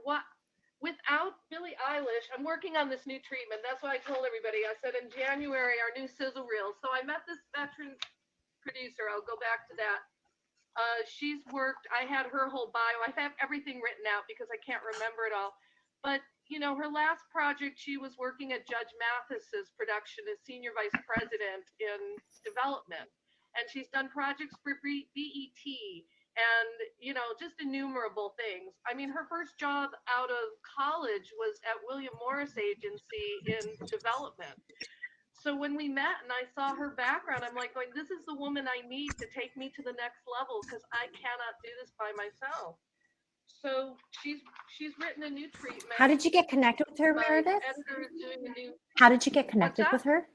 What? Without Billie Eilish, I'm working on this new treatment. That's why I told everybody. I said in January, our new sizzle reel. So I met this veteran producer. I'll go back to that. She's worked. I had her whole bio. I have everything written out because I can't remember it all. But, you know, her last project, she was working at Judge Mathis's production as senior vice president in development. And she's done projects for BET and, you know, just innumerable things. I mean, her first job out of college was at William Morris Agency in development. So when we met and I saw her background, I'm like going, this is the woman I need to take me to the next level because I cannot do this by myself. So she's written a new treatment. How did you get connected with her, My Meredith? editor is doing a new. How did you get connected that? with her?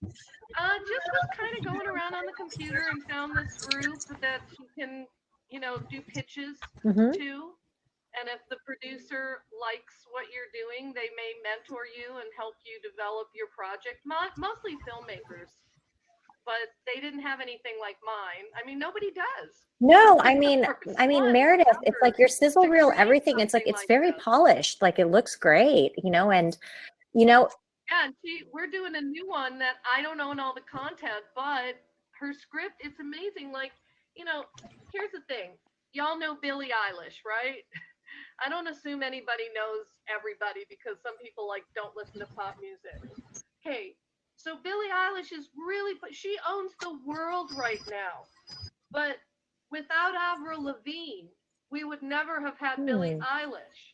Just was kind of going around on the computer and found this group that you can, you know, do pitches Mhm. to. And if the producer likes what you're doing, they may mentor you and help you develop your project. Mostly filmmakers, but they didn't have anything like mine. I mean, nobody does. No, I mean, First one Meredith, it's ever like your sizzle to reel, create everything. It's like, something it's like very this. polished. Like it looks great, you know, and, you know, Yeah, and we're doing a new one that I don't own all the content, but her script, it's amazing. Like, you know, here's the thing. Y'all know Billie Eilish, right? I don't assume anybody knows everybody because some people like don't listen to pop music. Okay, so Billie Eilish is really, she owns the world right now. But without Avril Lavigne, we would never have had Billie Eilish.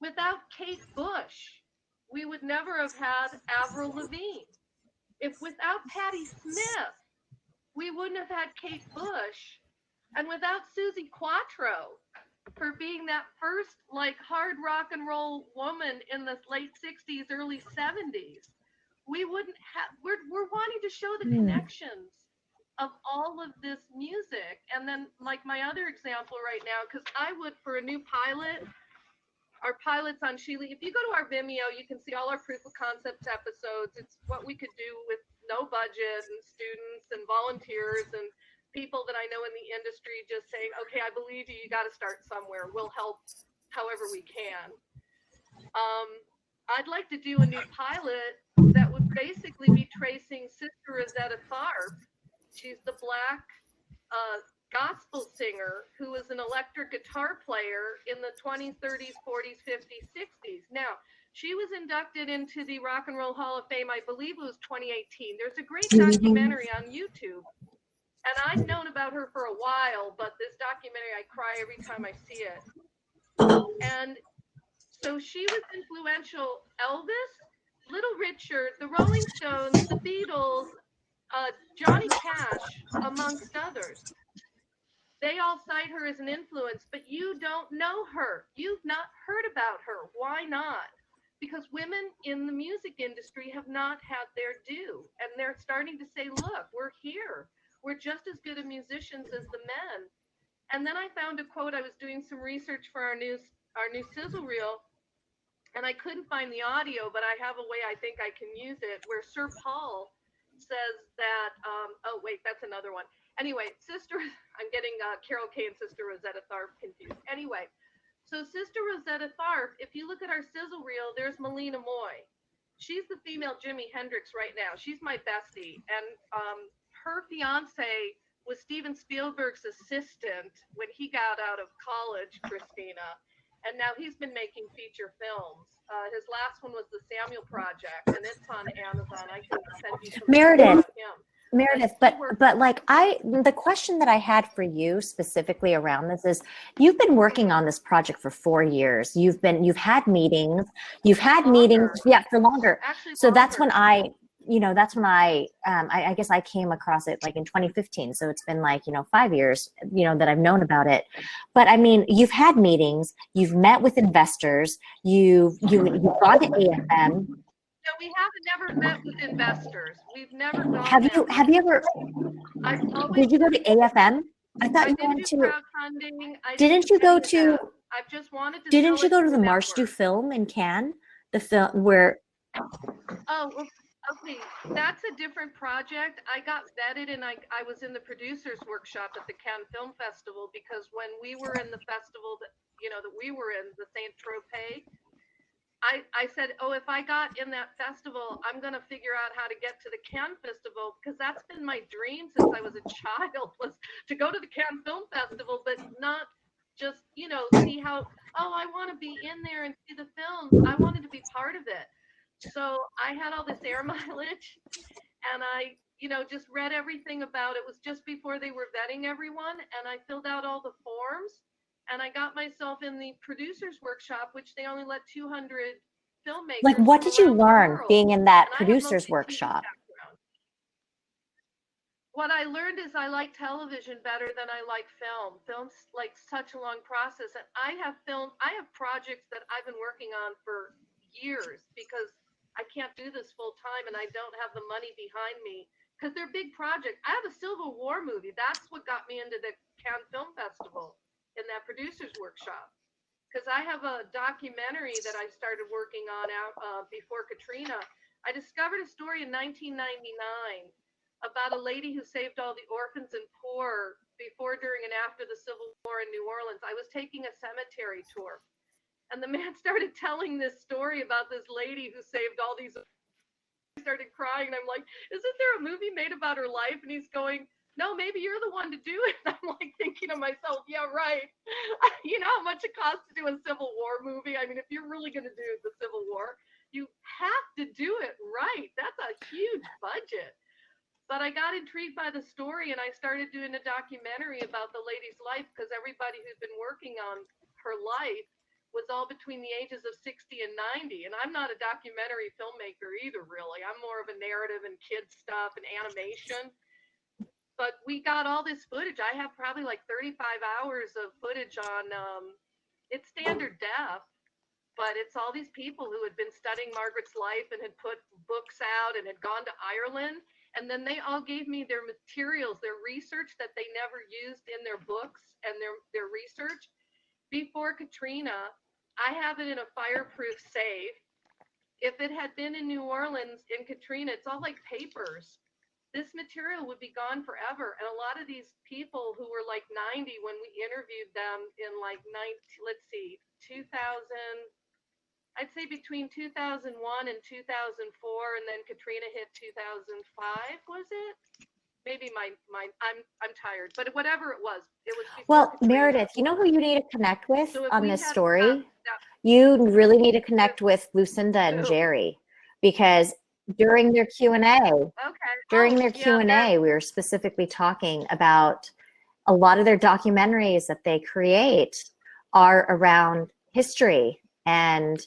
Without Kate Bush, we would never have had Avril Lavigne. If without Patti Smith, we wouldn't have had Kate Bush. And without Susie Quattro, for being that first like hard rock and roll woman in the late 60s, early 70s, we wouldn't have, we're wanting to show the connections of all of this music. And then like my other example right now, because I would, for a new pilot, our pilots on Sheely, if you go to our Vimeo, you can see all our proof of concepts episodes. It's what we could do with no budget and students and volunteers and people that I know in the industry just saying, okay, I believe you, you got to start somewhere. We'll help however we can. I'd like to do a new pilot that would basically be tracing Sister Rosetta Tharpe. She's the Black gospel singer who was an electric guitar player in the 20s, 30s, 40s, 50s, 60s. Now, she was inducted into the Rock and Roll Hall of Fame, I believe it was 2018. There's a great documentary on YouTube. And I've known about her for a while, but this documentary, I cry every time I see it. And so she was influential. Elvis, Little Richard, the Rolling Stones, the Beatles, Johnny Cash, amongst others. They all cite her as an influence, but you don't know her. You've not heard about her. Why not? Because women in the music industry have not had their due. And they're starting to say, look, we're here. We're just as good at musicians as the men. And then I found a quote. I was doing some research for our new sizzle reel, and I couldn't find the audio, but I have a way I think I can use it, where Sir Paul says that, oh, wait, that's another one. Anyway, I'm getting Carol Kay and Sister Rosetta Tharpe confused. Anyway, so Sister Rosetta Tharpe, if you look at our sizzle reel, there's Melina Moy. She's the female Jimi Hendrix right now. She's my bestie. And her fiance was Steven Spielberg's assistant when he got out of college, Christina. And now he's been making feature films. His last one was the Samuel Project, and it's on Amazon. I can send you some Meredith, about him. but like the question that I had for you specifically around this is, you've been working on this project for 4 years. You've had meetings, yeah, for longer. Actually, so that's when I guess I came across it like in 2015. So it's been like, 5 years, that I've known about it. But I mean, you've had meetings, you've met with investors, you've gone to AFM. No, we haven't never met with investors. We've never gone. Have you ever? Did you go to AFM? I thought you went to. Crowdfunding. Didn't you go to? I've just wanted to. Didn't you go to the Marche du Film in Cannes? The film where. Oh, okay. That's a different project. I got vetted, and I was in the producers workshop at the Cannes Film Festival, because when we were in the festival that we were in, the Saint Tropez, I said, oh, if I got in that festival, I'm going to figure out how to get to the Cannes Festival, because that's been my dream since I was a child, was to go to the Cannes Film Festival, but not just, you know, see how, oh, I want to be in there and see the films. I wanted to be part of it. So I had all this air mileage, and I, you know, just read everything about it. It was just before they were vetting everyone, and I filled out all the forms, and I got myself in the producers workshop, which they only let 200 filmmakers. Like, what from did you around the learn world. being in that And I have producers mostly TV workshop? background. What I learned is I like television better than I like film. Film's like such a long process, and I have projects that I've been working on for years because I can't do this full time and I don't have the money behind me because they're big projects. I have a Civil War movie. That's what got me into the Cannes Film Festival in that producers workshop. Because I have a documentary that I started working on out before Katrina. I discovered a story in 1999 about a lady who saved all the orphans and poor before, during, and after the Civil War in New Orleans. I was taking a cemetery tour, and the man started telling this story about this lady who saved all these. I started crying, and I'm like, isn't there a movie made about her life? And he's going, no, maybe you're the one to do it. And I'm like thinking to myself, yeah, right. You know how much it costs to do a Civil War movie? I mean, if you're really going to do the Civil War, you have to do it right. That's a huge budget. But I got intrigued by the story, and I started doing a documentary about the lady's life, because everybody who'd been working on her life was all between the ages of 60 and 90. And I'm not a documentary filmmaker either, really. I'm more of a narrative and kids stuff and animation. But we got all this footage. I have probably like 35 hours of footage on, it's standard def, but it's all these people who had been studying Margaret's life and had put books out and had gone to Ireland. And then they all gave me their materials, their research that they never used in their books and their research. Before Katrina, I have it in a fireproof safe. If it had been in New Orleans in Katrina, it's all like papers. This material would be gone forever. And a lot of these people who were like 90 when we interviewed them in like 2000, I'd say between 2001 and 2004, and then Katrina hit 2005, was it? Maybe I'm tired, but whatever it was before Well, Katrina. Meredith, you know who you need to connect with So if on we this had story? that, You really need to connect with Lucinda and Who? Jerry, because during their Q&A, okay. we were specifically talking about a lot of their documentaries that they create are around history. And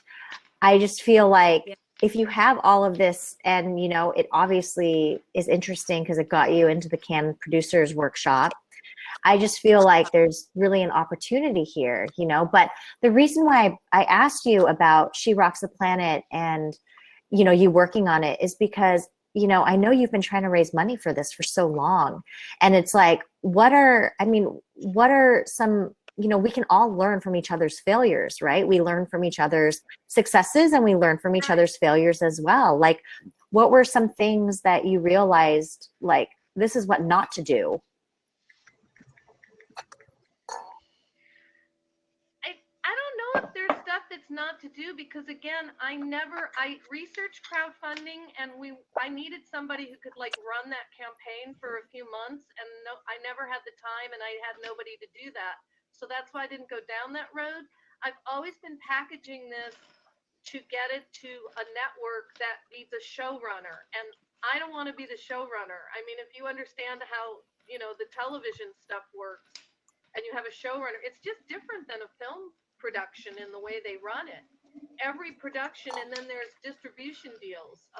I just feel like if you have all of this, and, you know, it obviously is interesting because it got you into the Cannes Producers Workshop. I just feel like there's really an opportunity here, you know. But the reason why I asked you about She Rocks the Planet and, you know, you working on it is because, you know, I know you've been trying to raise money for this for so long. And it's like, what are some, you know, we can all learn from each other's failures, right? We learn from each other's successes, and we learn from each other's failures as well. Like, what were some things that you realized, like, this is what not to do? I don't know if there's stuff that's not to do, because again, I researched crowdfunding, and I needed somebody who could like run that campaign for a few months, and I never had the time, and I had nobody to do that. So that's why I didn't go down that road. I've always been packaging this to get it to a network that needs a showrunner, and I don't want to be the showrunner. I mean, if you understand how, you know, the television stuff works, and you have a showrunner, it's just different than a film production in the way they run it. Every production, and then there's distribution deals,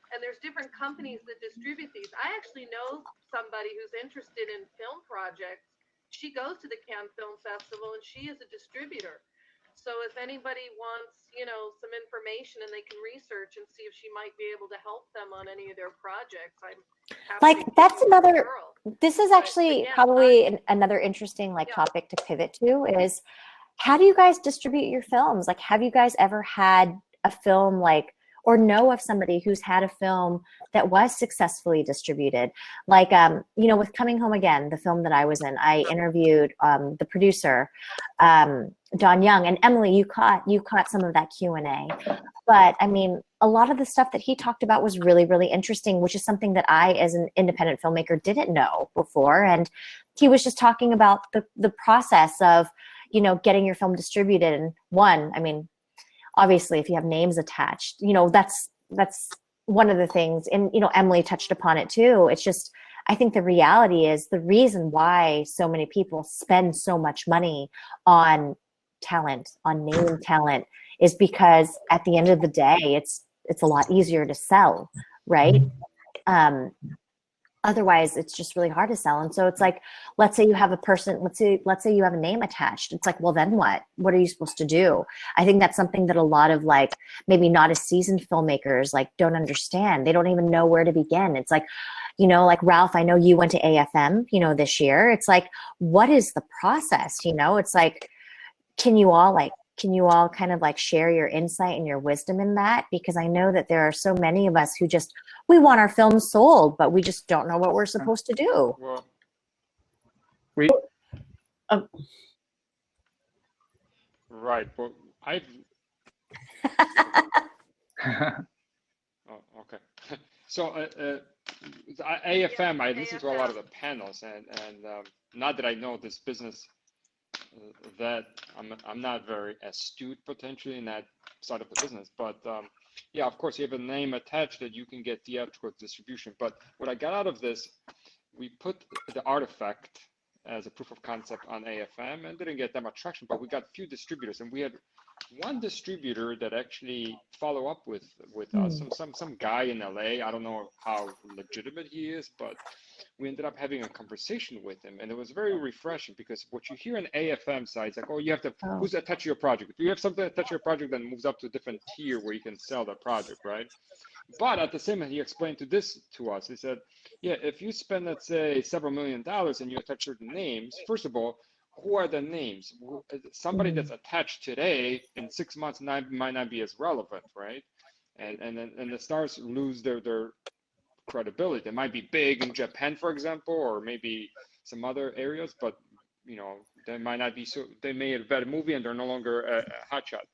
and there's different companies that distribute these. I actually know somebody who's interested in film projects. She goes to the Cannes Film Festival, and she is a distributor. So if anybody wants, you know, some information and they can research and see if she might be able to help them on any of their projects, I'm happy Like, to that's give you a another, referral. this is But actually again, probably another interesting like Yeah. topic to pivot to is, how do you guys distribute your films? Like, have you guys ever had a film, like, or know of somebody who's had a film that was successfully distributed? Like, you know, with Coming Home Again, the film that I was in, I interviewed the producer, Don Young, and Emily, you caught some of that Q&A. But I mean, a lot of the stuff that he talked about was really, really interesting, which is something that I, as an independent filmmaker, didn't know before. And he was just talking about the process of, you know, getting your film distributed. And one, I mean, obviously if you have names attached, you know, that's one of the things. And, you know, Emily touched upon it too. It's just, I think the reality is the reason why so many people spend so much money on talent, on name talent, is because at the end of the day, it's a lot easier to sell, right? Otherwise it's just really hard to sell. And so it's like, let's say you have a person, let's say you have a name attached. It's like, well, then what are you supposed to do? I think that's something that a lot of like, maybe not as seasoned filmmakers like don't understand. They don't even know where to begin. It's like, you know, like Ralph, I know you went to AFM, you know, this year. It's like, what is the process? You know, it's like, can you all kind of like share your insight and your wisdom in that? Because I know that there are so many of us who just, we want our films sold, but we just don't know what we're supposed to do. Well, We right. Well, I've. Oh, okay. So AFM, I listen to a lot of the panels, and not that I know this business, that I'm not very astute potentially in that side of the business, but yeah, of course you have a name attached that you can get theatrical distribution. But what I got out of this, we put the artifact as a proof of concept on AFM and didn't get that much traction, but we got few distributors, and we had one distributor that actually follow up with us, some guy in LA. I don't know how legitimate he is, but we ended up having a conversation with him, and it was very refreshing, because what you hear in AFM sites, like, oh, you have to, who's attached to your project? If you have something attached to your project, then it moves up to a different tier where you can sell that project, right? But at the same time, he explained to us. He said, yeah, if you spend, let's say, several $1 million and you attach certain names, first of all, who are the names? Somebody that's attached today in 6 months might not be as relevant, right? And the stars lose their credibility. They might be big in Japan, for example, or maybe some other areas, but you know, they might not be so. They may have a better movie and they're no longer a hotshot.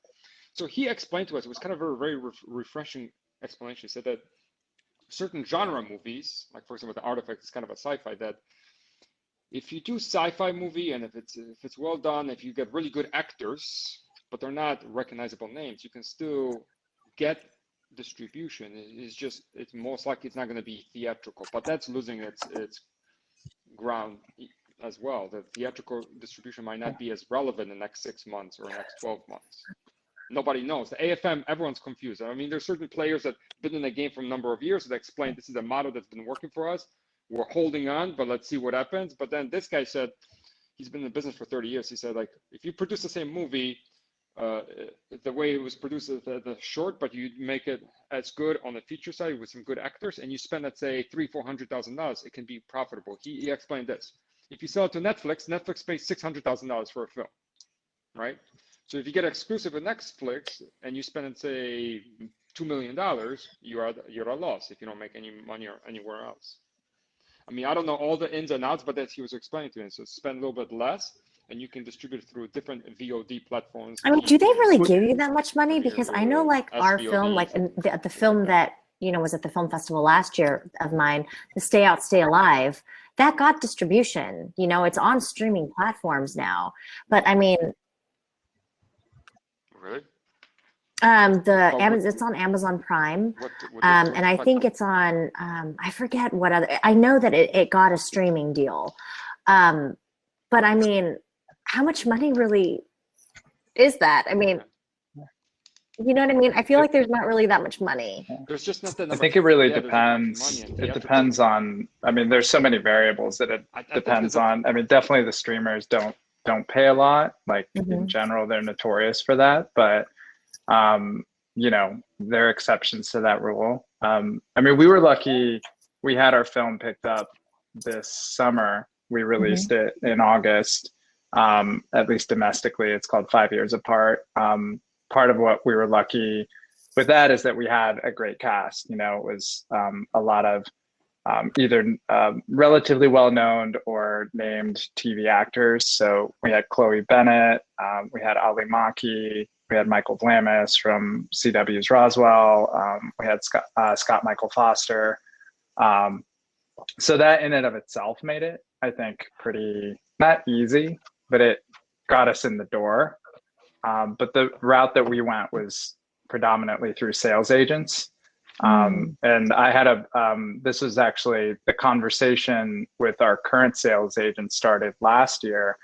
So he explained to us, it was kind of a very refreshing explanation. He said that certain genre movies, like for example, The Artifact is kind of a sci-fi, that if you do sci-fi movie and if it's well done, if you get really good actors, but they're not recognizable names, you can still get distribution. It's most likely it's not going to be theatrical, but that's losing its ground as well. The theatrical distribution might not be as relevant in the next 6 months or next 12 months. Nobody knows. The AFM, everyone's confused. I mean, there's certain players that have been in the game for a number of years that explain this is a model that's been working for us. We're holding on, but let's see what happens. But then this guy said, he's been in the business for 30 years. He said, like, if you produce the same movie, the way it was produced, the short, but you make it as good on the feature side with some good actors, and you spend, let's say, $300,000-$400,000, it can be profitable. He explained this. If you sell it to Netflix, Netflix pays $600,000 for a film, right? So if you get exclusive with Netflix and you spend, say, $2 million, you're at a loss if you don't make any money or anywhere else. I mean, I don't know all the ins and outs, but that's he was explaining to me. So spend a little bit less, and you can distribute it through different VOD platforms. I mean, do they really give you that much money? Because I know, like, our SVOD, film, like the film that, you know, was at the film festival last year of mine, the Stay Out, Stay Alive, that got distribution. You know, it's on streaming platforms now. But I mean, really? It's on Amazon Prime, and I think it's on, I forget what other, I know that it got a streaming deal. But I mean, how much money really is that? I mean, you know what I mean? I feel like there's not really that much money. There's just not that. I think it really depends. It depends on, I mean, there's so many variables that it depends on. I mean, definitely the streamers don't pay a lot. Like in general, they're notorious for that, but you know, there are exceptions to that rule. I mean, we were lucky. We had our film picked up this summer. We released it in August, at least domestically. It's called 5 Years Apart. Part of what we were lucky with that is that we had a great cast. You know, it was a lot of either relatively well-known or named TV actors. So we had Chloe Bennett, we had Ali Maki, we had Michael Vlamis from CW's Roswell, we had Scott Michael Foster. So that in and of itself made it, I think, pretty, not easy, but it got us in the door. But the route that we went was predominantly through sales agents. And I had this was actually the conversation with our current sales agent started last year.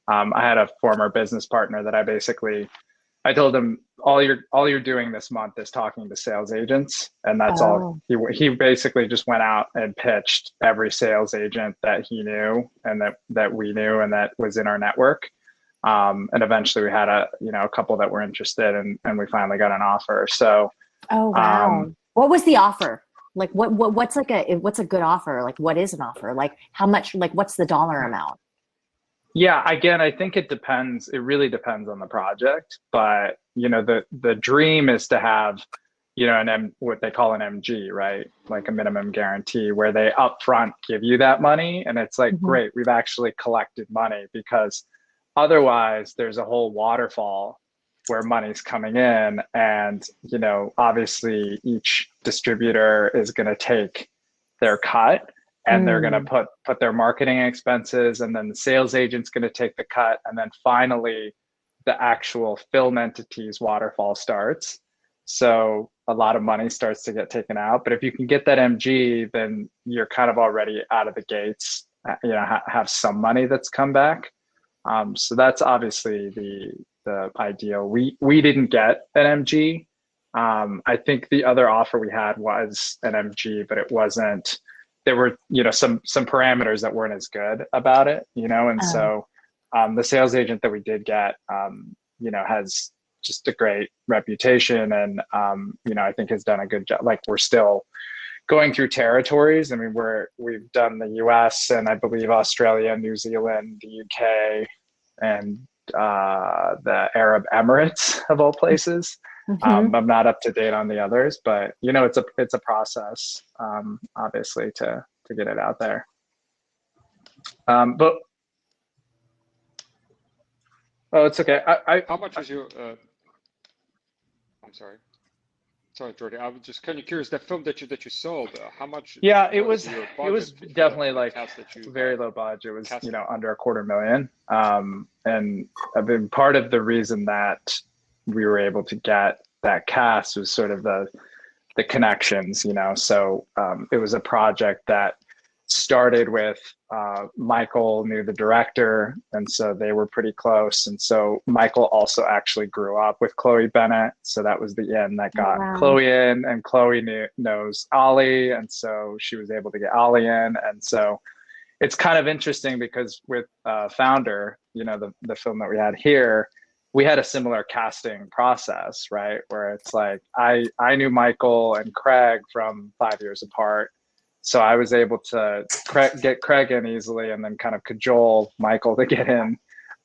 I had a former business partner that I told him, all you're doing this month is talking to sales agents, and that's all. He basically just went out and pitched every sales agent that he knew and that we knew and that was in our network. And eventually we had a couple that were interested, and we finally got an offer. So, oh wow, what was the offer? Like what's a good offer? Like what is an offer? Like how much? Like what's the dollar amount? Yeah, again, I think it depends. It really depends on the project, but the dream is to have, what they call an MG, right? Like a minimum guarantee, where they upfront give you that money, and it's like, great, we've actually collected money, because otherwise there's a whole waterfall where money's coming in, and obviously each distributor is going to take their cut. And they're going to put their marketing expenses, and then the sales agent's going to take the cut. And then finally, the actual film entity's waterfall starts. So a lot of money starts to get taken out. But if you can get that MG, then you're kind of already out of the gates, have some money that's come back. So that's obviously the ideal. We didn't get an MG. I think the other offer we had was an MG, but it wasn't. There were, some parameters that weren't as good about it, and so the sales agent that we did get, has just a great reputation, and I think has done a good job. Like, we're still going through territories. I mean, we've done the US and I believe Australia, New Zealand, the UK, and the Arab Emirates of all places. I'm not up to date on the others, but it's a process, obviously, to get it out there. But it's okay. How much is your? I'm sorry. Sorry, Jordy. I was just kind of curious. That film that you sold, how much? Yeah, it was definitely like very low budget. It was under $250,000. And I've been part of the reason that we were able to get that cast was sort of the connections, so it was a project that started with Michael knew the director, and so they were pretty close, and so Michael also actually grew up with Chloe Bennett, so that was the end that got Chloe in, and Chloe knows Ollie, and so she was able to get Ollie in. And so it's kind of interesting because with Founder, the film that we had here, we had a similar casting process, right? Where it's like, I knew Michael and Craig from 5 years apart. So I was able to get Craig in easily and then kind of cajole Michael to get in.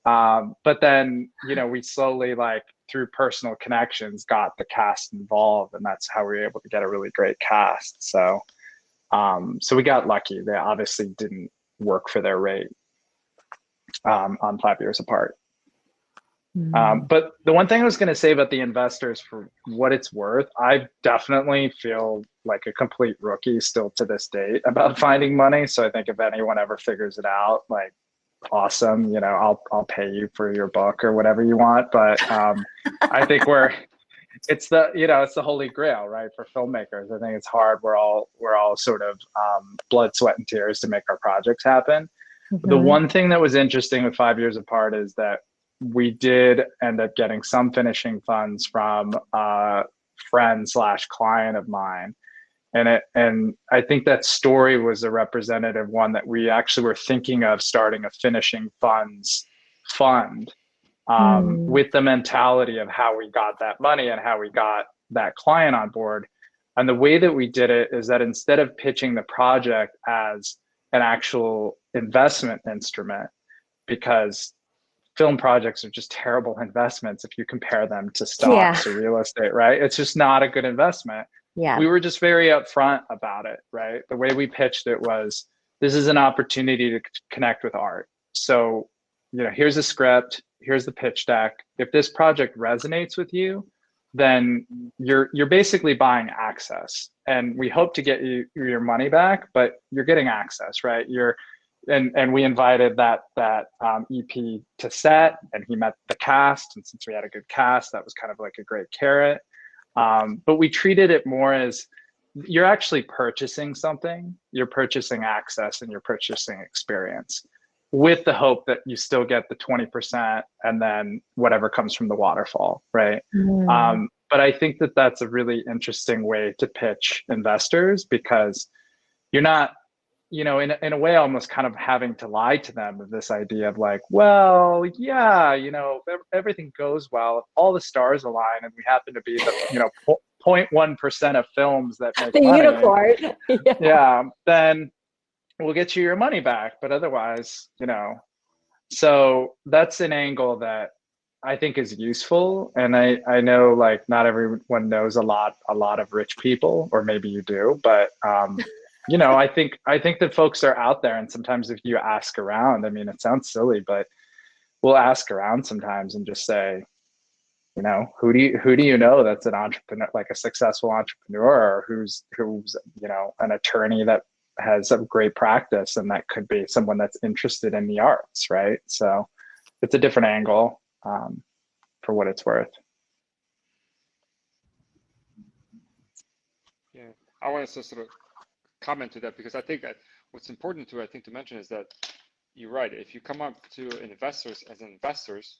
But then, we slowly, like through personal connections, got the cast involved, and that's how we were able to get a really great cast. So, so we got lucky. They obviously didn't work for their rate on 5 years apart. But the one thing I was going to say about the investors, for what it's worth, I definitely feel like a complete rookie still to this date about finding money. So I think if anyone ever figures it out, like, awesome, I'll pay you for your book or whatever you want. But I think it's the holy grail, right? For filmmakers. I think it's hard. We're all sort of blood, sweat, and tears to make our projects happen. The one thing that was interesting with 5 years apart is that we did end up getting some finishing funds from a friend/client of mine. And I think that story was a representative one that we actually were thinking of starting a finishing funds fund with the mentality of how we got that money and how we got that client on board. And the way that we did it is that instead of pitching the project as an actual investment instrument, because film projects are just terrible investments if you compare them to stocks or real estate, right? It's just not a good investment. Yeah. We were just very upfront about it, right? The way we pitched it was, this is an opportunity to connect with art. So, here's a script, here's the pitch deck. If this project resonates with you, then you're basically buying access. And we hope to get you your money back, but you're getting access, right? and we invited that EP to set, and he met the cast. And since we had a good cast, that was kind of like a great carrot. But we treated it more as you're actually purchasing something. You're purchasing access and you're purchasing experience, with the hope that you still get the 20% and then whatever comes from the waterfall, right? But I think that that's a really interesting way to pitch investors, because you're not, you know, in a way, almost kind of having to lie to them of this idea of like, well, yeah, you know, if everything goes well, if all the stars align and we happen to be the, you know, 0.1% of films that make The money, unicorn. yeah, then we'll get you your money back. But otherwise, you know, so that's an angle that I think is useful. And I know like not everyone knows a lot of rich people, or maybe you do, but you know, I think that folks are out there, and sometimes if you ask around, I mean, it sounds silly, but we'll ask around sometimes and just say, you know, who do you know that's an entrepreneur, like a successful entrepreneur, or who's you know, an attorney that has a great practice, and that could be someone that's interested in the arts, right? So it's a different angle, for what it's worth. Yeah, I want to sort of comment to that, because I think that what's important to mention is that you're right. If you come up to investors as investors,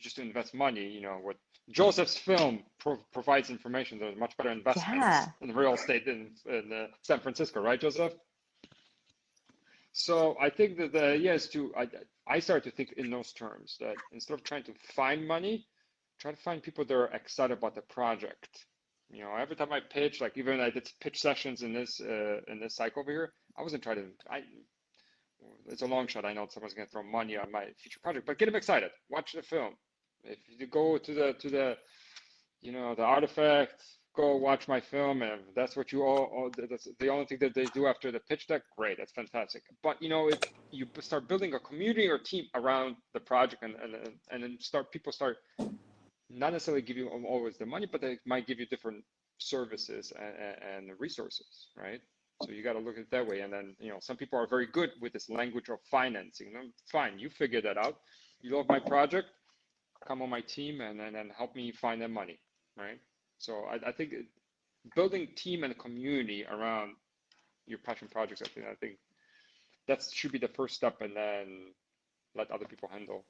just to invest money, you know, what Joseph's film provides information. There's much better investments in real estate in San Francisco, right, Joseph? So I think that I started to think in those terms, that instead of trying to find money, try to find people that are excited about the project. You know, every time I pitch, like even I did pitch sessions in this cycle over here, I wasn't trying to. It's a long shot. I know someone's going to throw money on my future project, but get them excited. Watch the film. If you go to the you know, the artifact, go watch my film, and if that's what you all that's the only thing that they do after the pitch deck, great, that's fantastic. But you know, if you start building a community or team around the project, and then people start not necessarily give you always the money, but they might give you different services and resources, right? So you got to look at it that way. And then, you know, some people are very good with this language of financing. Fine, you figure that out. You love my project, come on my team, and then help me find that money, right? So I think building team and community around your passion projects, I think that should be the first step, and then let other people handle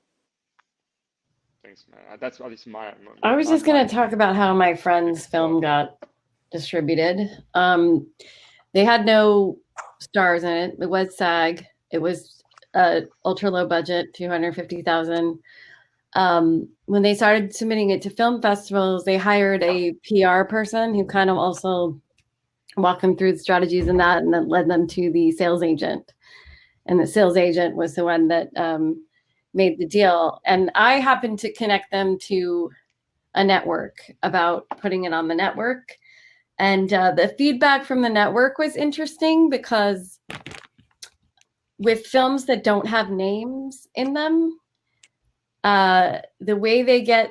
things, man. That's at least my I was just going to talk about how my friend's film got distributed. They had no stars in it. It was SAG. It was ultra low budget, $250,000. When they started submitting it to film festivals, they hired a PR person who kind of also walked them through the strategies and that, and then led them to the sales agent. And the sales agent was the one that made the deal. And I happened to connect them to a network about putting it on the network. And the feedback from the network was interesting, because with films that don't have names in them, the way they get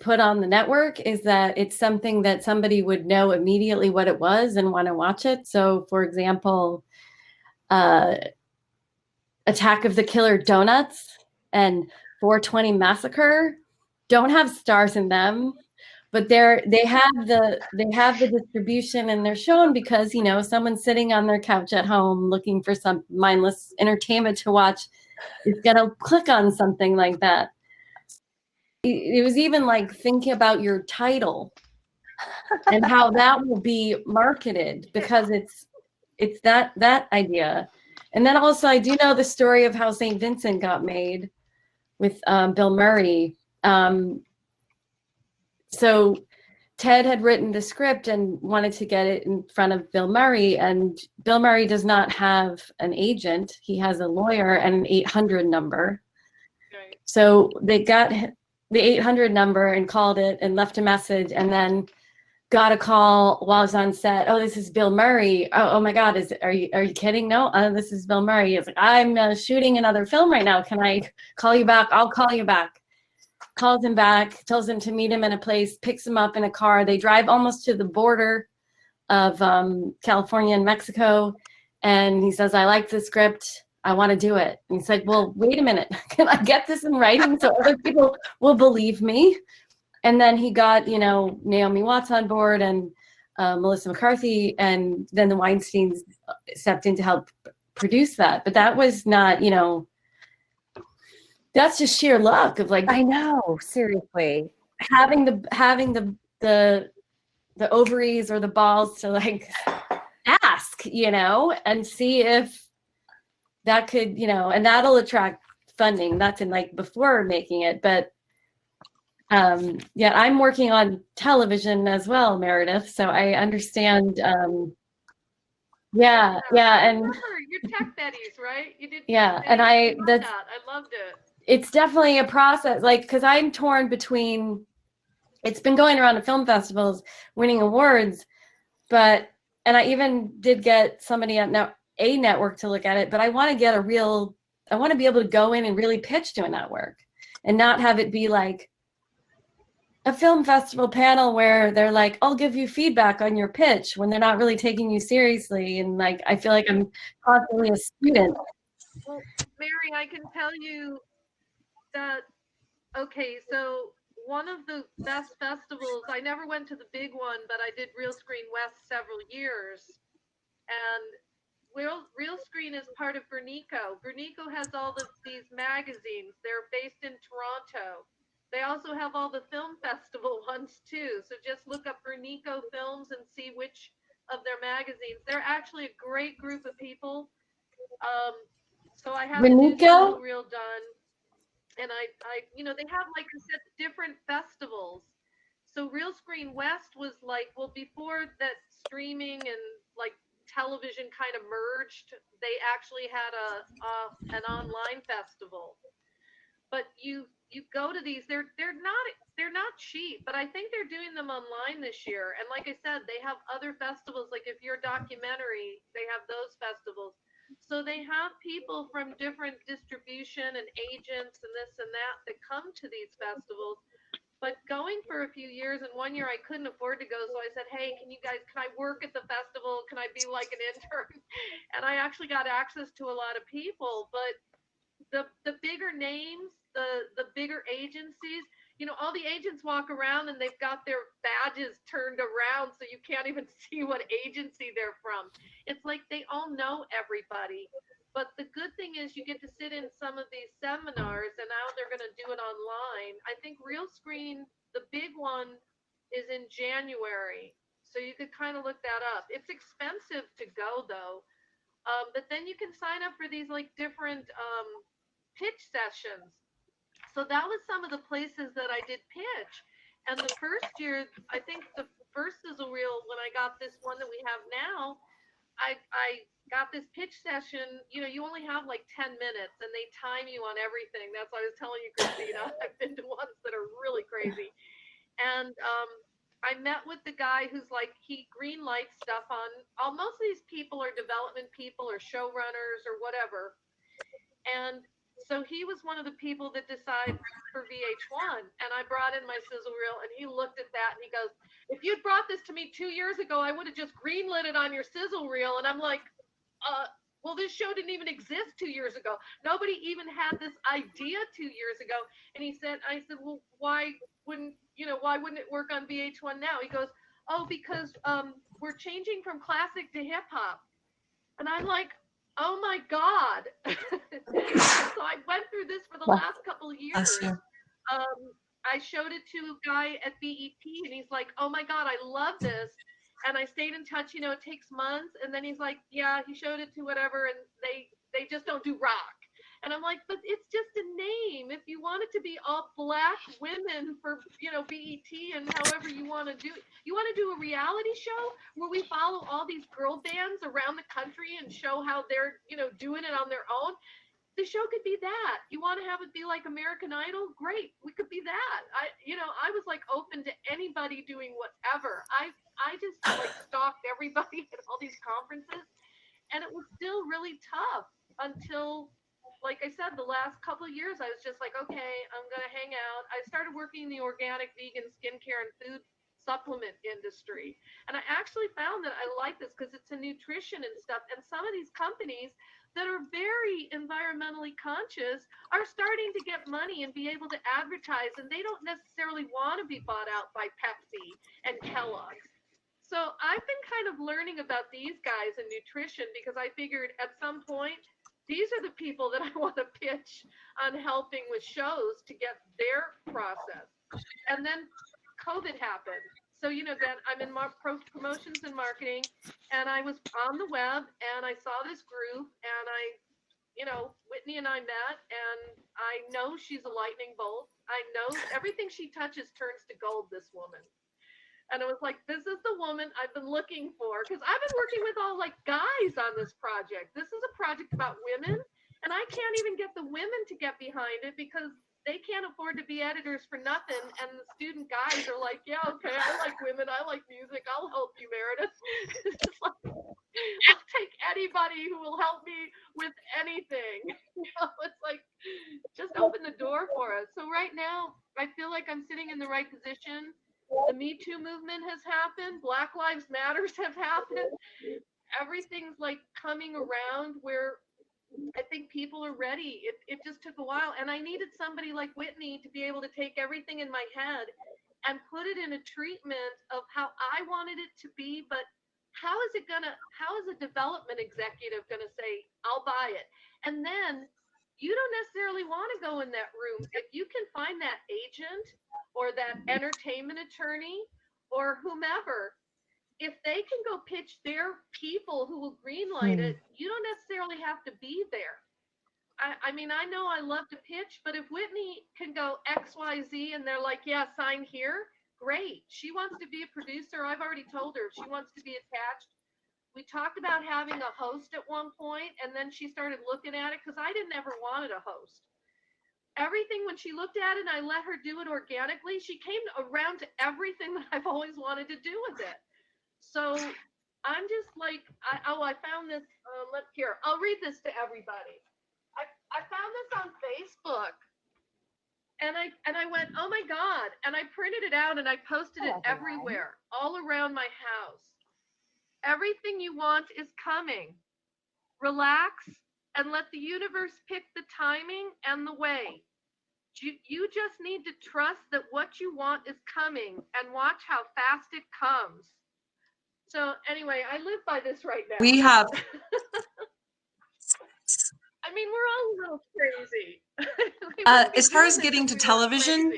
put on the network is that it's something that somebody would know immediately what it was and want to watch it. So, for example, Attack of the Killer Donuts and 420 Massacre don't have stars in them, but they have the distribution, and they're shown because, you know, someone sitting on their couch at home looking for some mindless entertainment to watch is gonna click on something like that. It was even like thinking about your title and how that will be marketed, because it's that idea. And then also, I do know the story of how St. Vincent got made with Bill Murray. So Ted had written the script and wanted to get it in front of Bill Murray, and Bill Murray does not have an agent. He has a lawyer and an 800 number. Right. So they got the 800 number and called it and left a message, and then got a call while I was on set. Oh, this is Bill Murray. Oh my God, are you kidding? No, this is Bill Murray. He's like, I'm shooting another film right now. Can I call you back? I'll call you back. Calls him back, tells him to meet him in a place, picks him up in a car. They drive almost to the border of California and Mexico, And he says, I like the script. I want to do it. And he's like, well, wait a minute. Can I get this in writing so other people will believe me? And then he got, you know, Naomi Watts on board and Melissa McCarthy, and then the Weinsteins stepped in to help produce that. But that was not, you know, that's just sheer luck of like, I know, seriously. having the ovaries or the balls to like ask, you know, and see if that could, you know, and that'll attract funding. That's in like before making it, but yeah, I'm working on television as well, Meredith. So I understand. Yeah, and remember, you're tech Betties, right? You did. Yeah, and I loved it. It's definitely a process, like, because I'm torn between. It's been going around to film festivals, winning awards, and I even did get somebody at a network to look at it. But I want to get I want to be able to go in and really pitch to a network, and not have it be like a film festival panel where they're like, I'll give you feedback on your pitch, when they're not really taking you seriously. And like, I feel like I'm constantly a student. Well, Mary, I can tell you that, okay, so one of the best festivals, I never went to the big one, but I did Real Screen West several years. And Real Screen is part of Bernico. Bernico has all of these magazines. They're based in Toronto. They also have all the film festival ones too. So just look up Bernico Films and see which of their magazines. They're actually a great group of people. So I have a new sizzle reel done, and I, you know, they have, like I said, different festivals. So Real Screen West was like, well, before that streaming and like television kind of merged, they actually had an online festival. But you go to these, they're not cheap, but I think they're doing them online this year. And like I said, they have other festivals, like if you're a documentary, they have those festivals. So they have people from different distribution and agents and this and that come to these festivals. But going for a few years, and one year I couldn't afford to go, so I said, hey, can I work at the festival? Can I be like an intern? And I actually got access to a lot of people. But the bigger names, the bigger agencies, you know, all the agents walk around and they've got their badges turned around so you can't even see what agency they're from. It's like they all know everybody. But the good thing is you get to sit in some of these seminars, and now they're going to do it online. I think Real Screen, the big one, is in January. So you could kind of look that up. It's expensive to go though. But then you can sign up for these like different pitch sessions. So that was some of the places that I did pitch. And the first year, I think the first sizzle reel, when I got this one that we have now, I got this pitch session. You know, you only have like 10 minutes and they time you on everything. That's what I was telling you, Christina. I've been to ones that are really crazy. And I met with the guy who's like, he green lights stuff on, most of these people are development people or showrunners or whatever. And so he was one of the people that decided for VH1. And I brought in my sizzle reel, and he looked at that and he goes, if you'd brought this to me 2 years ago, I would have just greenlit it on your sizzle reel. And I'm like, well, this show didn't even exist 2 years ago. Nobody even had this idea 2 years ago. And I said, well, why wouldn't it work on VH1 now? He goes, oh, because we're changing from classic to hip hop. And I'm like, oh my God. So I went through this for the last couple of years. I showed it to a guy at BET, and he's like, oh my God, I love this. And I stayed in touch, you know, it takes months. And then he's like, yeah, he showed it to whatever, and they just don't do rock. And I'm like, but it's just a name. If you want it to be all Black women for, you know, BET and however you want to do it. You want to do a reality show where we follow all these girl bands around the country and show how they're, you know, doing it on their own. The show could be that. You want to have it be like American Idol? Great. We could be that. I was like open to anybody doing whatever. I just like stalked everybody at all these conferences, and it was still really tough until, like I said, the last couple of years, I was just like, okay, I'm going to hang out. I started working in the organic vegan skincare and food supplement industry. And I actually found that I like this because it's a nutrition and stuff. And some of these companies that are very environmentally conscious are starting to get money and be able to advertise, and they don't necessarily want to be bought out by Pepsi and Kellogg's. So I've been kind of learning about these guys in nutrition because I figured at some point, these are the people that I want to pitch on helping with shows to get their process. And then COVID happened. So, you know, then I'm in promotions and marketing, and I was on the web, and I saw this group, and Whitney and I met, and I know she's a lightning bolt. I know everything she touches turns to gold, this woman. And I was like, this is the woman I've been looking for, because I've been working with all like guys on this project. This is a project about women, and I can't even get the women to get behind it because they can't afford to be editors for nothing. And the student guys are like, yeah, okay, I like women, I like music, I'll help you, Meredith. It's like, I'll take anybody who will help me with anything. It's like, just open the door for us. So right now, I feel like I'm sitting in the right position. The Me Too movement has happened. Black Lives Matters have happened. Everything's like coming around where I think people are ready. It just took a while. And I needed somebody like Whitney to be able to take everything in my head and put it in a treatment of how I wanted it to be. But how is a development executive going to say, I'll buy it? And then you don't necessarily want to go in that room. If you can find that agent or that entertainment attorney or whomever, if they can go pitch their people who will greenlight it, you don't necessarily have to be there. I mean, I know I love to pitch, but if Whitney can go X, Y, Z, and they're like, yeah, sign here, great. She wants to be a producer. I've already told her she wants to be attached. We talked about having a host at one point, and then she started looking at it because I didn't ever wanted a host. Everything, when she looked at it and I let her do it organically, she came around to everything that I've always wanted to do with it. So I'm just like, I found this, here, I'll read this to everybody. I found this on Facebook, and I went, oh my God, and I printed it out and I posted it everywhere, all around my house. Everything you want is coming. Relax and let the universe pick the timing and the way. You just need to trust that what you want is coming and watch how fast it comes. So anyway, I live by this right now. We have. I mean, we're all a little crazy. As far as getting to television,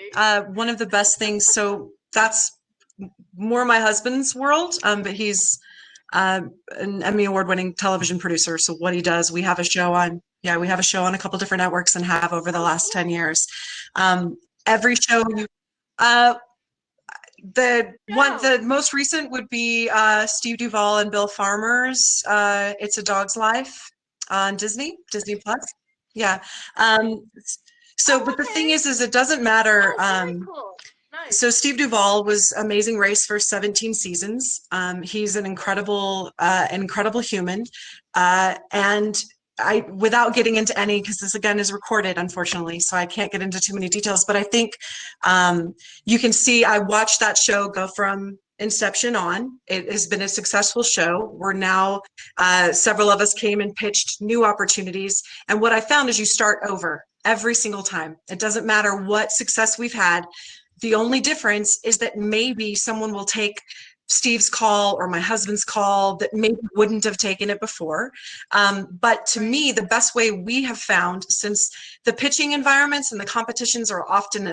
one of the best things, so that's more my husband's world, but he's an Emmy award-winning television producer. So what he does, we have a show on a couple different networks and have over the last 10 years. Every show, the most recent would be Steve Duvall and Bill Farmer's It's a Dog's Life on Disney Plus. Yeah. But the thing is it doesn't matter. Cool. Nice. So Steve Duvall was Amazing Race for 17 seasons. He's an incredible human. And without getting into any, because this again is recorded, unfortunately, so I can't get into too many details, but I think you can see I watched that show go from inception on. It has been a successful show. We're now, several of us came and pitched new opportunities. And what I found is you start over every single time. It doesn't matter what success we've had. The only difference is that maybe someone will take Steve's call or my husband's call that maybe wouldn't have taken it before. But to me, the best way we have found, since the pitching environments and the competitions are often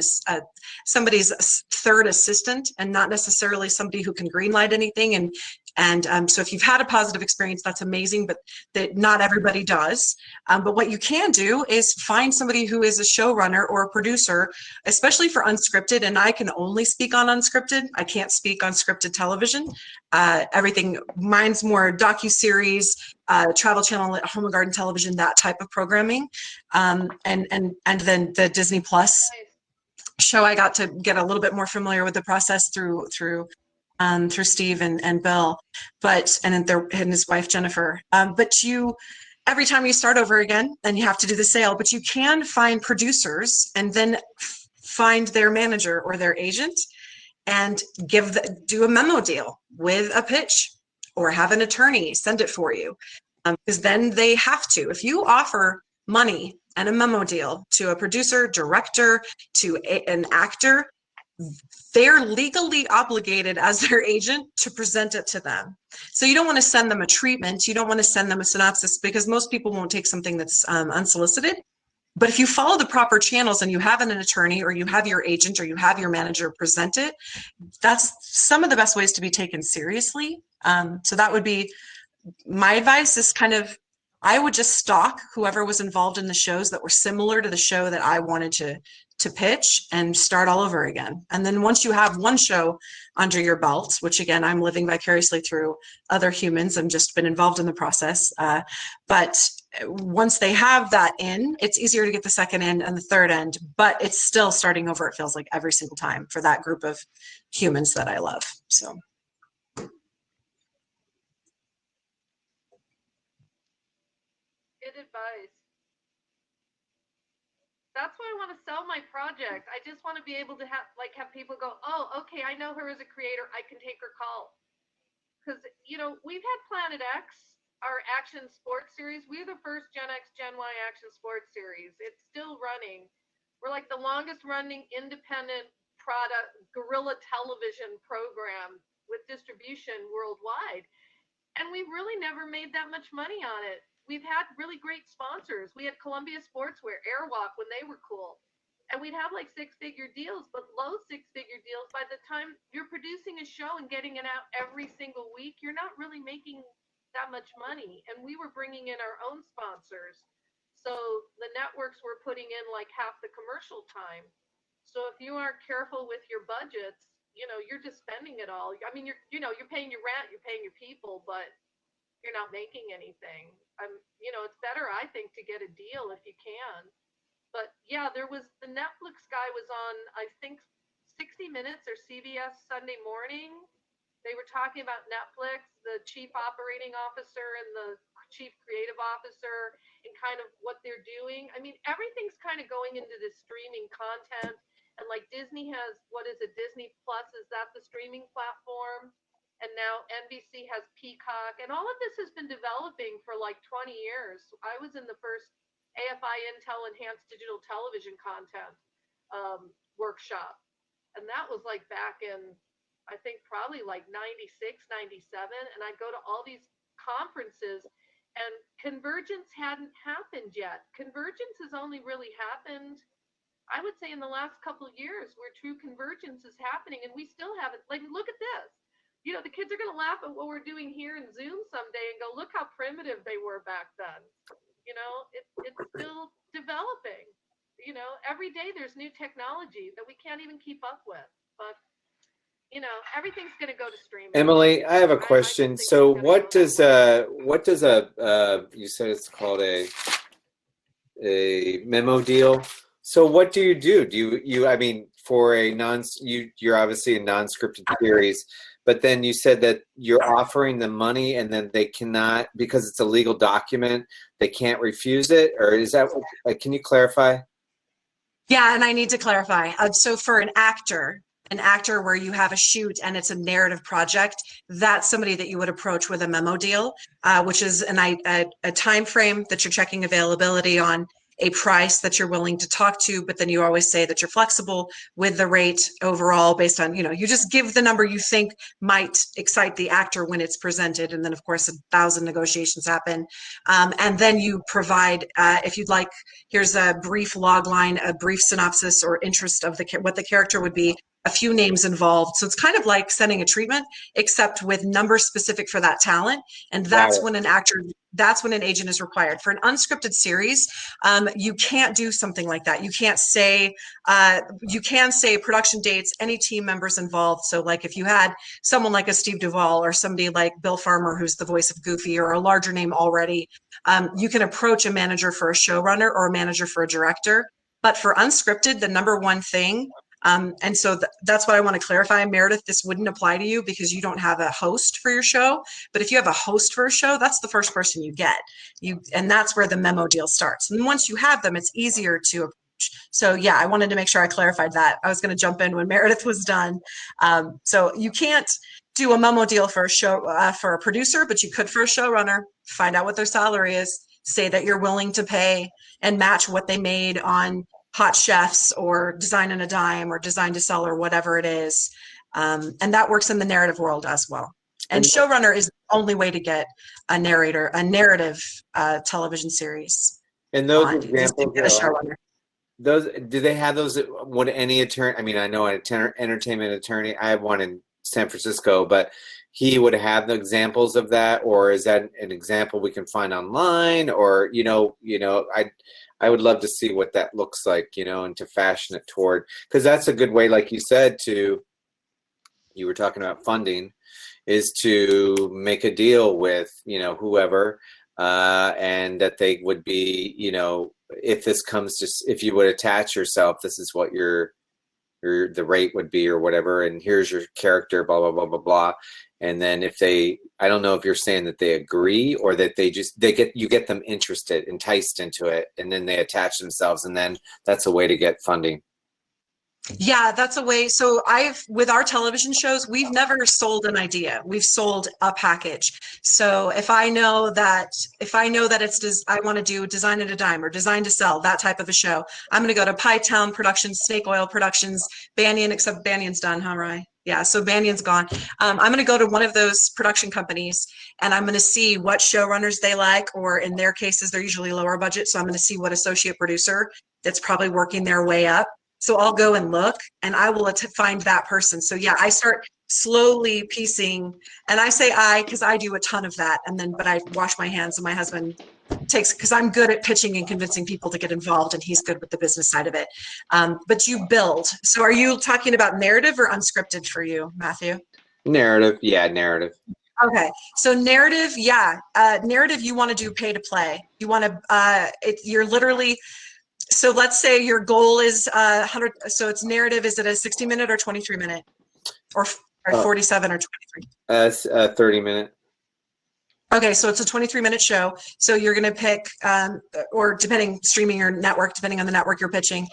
somebody's third assistant and not necessarily somebody who can greenlight anything. And so if you've had a positive experience, that's amazing, but that not everybody does. But what you can do is find somebody who is a showrunner or a producer, especially for unscripted. And I can only speak on unscripted. I can't speak on scripted television. Everything, mine's more docuseries, Travel Channel, Home and Garden Television, that type of programming. And then the Disney Plus show, I got to get a little bit more familiar with the process through Steve and Bill, and his wife Jennifer. But every time you start over again, and you have to do the sale. But you can find producers and then find their manager or their agent, and do a memo deal with a pitch, or have an attorney send it for you. Because then they have to. If you offer money and a memo deal to a producer, director, to an actor, they're legally obligated as their agent to present it to them. So you don't want to send them a treatment. You don't want to send them a synopsis, because most people won't take something that's unsolicited. But if you follow the proper channels and you have an attorney, or you have your agent, or you have your manager present it, that's some of the best ways to be taken seriously. So that would be my advice, is kind of, I would just stalk whoever was involved in the shows that were similar to the show that I wanted to pitch, and start all over again. And then once you have one show under your belt, which again, I'm living vicariously through other humans, I've just been involved in the process. But once they have that in, it's easier to get the second in and the third end, but it's still starting over, it feels like, every single time for that group of humans that I love. So. Good advice. That's why I want to sell my project. I just want to be able to have people go, oh, okay, I know her as a creator. I can take her call. Because, we've had Planet X, our action sports series. We're the first Gen X, Gen Y action sports series. It's still running. We're like the longest running independent product, guerrilla television program with distribution worldwide. And we really never made that much money on it. We've had really great sponsors. We had Columbia Sportswear, Airwalk when they were cool. And we'd have like 6-figure deals, but low 6-figure deals. By the time you're producing a show and getting it out every single week, you're not really making that much money. And we were bringing in our own sponsors. So the networks were putting in like half the commercial time. So if you aren't careful with your budgets, you're just spending it all. I mean, you're paying your rent, you're paying your people, but you're not making anything. It's better, I think, to get a deal if you can. But yeah, the Netflix guy was on, I think, 60 Minutes or CBS Sunday Morning. They were talking about Netflix, the chief operating officer and the chief creative officer, and kind of what they're doing. I mean, everything's kind of going into this streaming content. And like Disney has, what is it, Disney Plus, is that the streaming platform? And now NBC has Peacock, and all of this has been developing for like 20 years. I was in the first AFI Intel Enhanced Digital Television Content workshop. And that was like back in, I think probably like 96, 97. And I'd go to all these conferences, and convergence hadn't happened yet. Convergence has only really happened, I would say, in the last couple of years, where true convergence is happening. And we still haven't, like, look at this. The kids are going to laugh at what we're doing here in Zoom someday and go, look how primitive they were back then. It's still developing. Every day there's new technology that we can't even keep up with. But, everything's going to go to streaming. Emily, I have a question. So what does you said it's called a memo deal. So what do you do? Do you I mean, for you're obviously a non-scripted series, but then you said that you're offering them money, and then they cannot, because it's a legal document, they can't refuse it? Or is that, can you clarify? Yeah, and I need to clarify. So for an actor where you have a shoot and it's a narrative project, that's somebody that you would approach with a memo deal, which is a time frame that you're checking availability on, a price that you're willing to talk to, but then you always say that you're flexible with the rate overall based on, you just give the number you think might excite the actor when it's presented. And then of course 1,000 negotiations happen. And then you provide, if you'd like, here's a brief log line, a brief synopsis or interest of what the character would be, a few names involved. So it's kind of like sending a treatment, except with numbers specific for that talent. And that's when an agent is required. For an unscripted series, you can't do something like that. You can't say, you can say production dates, any team members involved. So like if you had someone like a Steve Duvall or somebody like Bill Farmer, who's the voice of Goofy, or a larger name already, you can approach a manager for a showrunner or a manager for a director. But for unscripted, the number one thing, and so that's what I want to clarify, Meredith, this wouldn't apply to you because you don't have a host for your show. But if you have a host for a show, that's the first person you get. And that's where the memo deal starts. And once you have them, it's easier to approach. So yeah, I wanted to make sure I clarified that. I was going to jump in when Meredith was done. So you can't do a memo deal for a show for a producer, but you could for a showrunner. Find out what their salary is, say that you're willing to pay and match what they made on Hot Chefs or Design in a Dime or Design to Sell or whatever it is. And that works in the narrative world as well. And showrunner is the only way to get a narrative television series. And those on. examples, Get a showrunner. those, do they have those? Would any attorney? I mean, I know an entertainment attorney. I have one in San Francisco, but he would have the examples of that, or is that an example we can find online? Or I would love to see what that looks like, and to fashion it toward, because that's a good way, like you said, you were talking about funding, is to make a deal with, whoever, and that they would be, if this comes to, if you would attach yourself, this is what the rate would be or whatever, and here's your character, blah, blah, blah, blah, blah. And then if they, I don't know if you're saying that they agree or that you get them interested, enticed into it, and then they attach themselves, and then that's a way to get funding. Yeah, that's a way. So with our television shows, we've never sold an idea. We've sold a package. So if I know that I want to do Design at a Dime or Design to Sell, that type of a show, I'm going to go to Pie Town Productions, Snake Oil Productions, Banyan, except Banyan's done, huh, Rye? Yeah, so Banyan's gone. I'm going to go to one of those production companies and I'm going to see what showrunners they like, or in their cases, they're usually lower budget. So I'm going to see what associate producer that's probably working their way up. So I'll go and look and I will find that person. So yeah, I start slowly piecing, and I say because I do a ton of that. But I wash my hands, and my husband because I'm good at pitching and convincing people to get involved, and he's good with the business side of it. But you build. So are you talking about narrative or unscripted for you, Matthew? Narrative. Yeah, narrative. Okay. So narrative. Yeah. Narrative, you want to do pay to play. You want to, you're literally, so let's say your goal is 100. So it's narrative. Is it a 60-minute or 23-minute, or 47 or 23? 30-minute. Okay, so it's a 23-minute show. So you're going to pick, or depending, streaming or network, depending on the network you're pitching,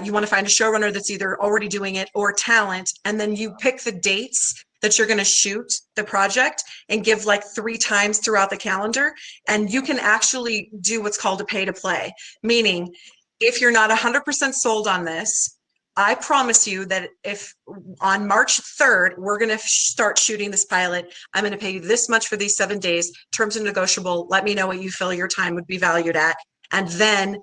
you want to find a showrunner that's either already doing it or talent, and then you pick the dates that you're going to shoot the project and give like 3 times throughout the calendar. And you can actually do what's called a pay to play, meaning if you're not 100% sold on this, I promise you that if on March 3rd, we're going to start shooting this pilot, I'm going to pay you this much for these 7 days. Terms are negotiable. Let me know what you feel your time would be valued at. And then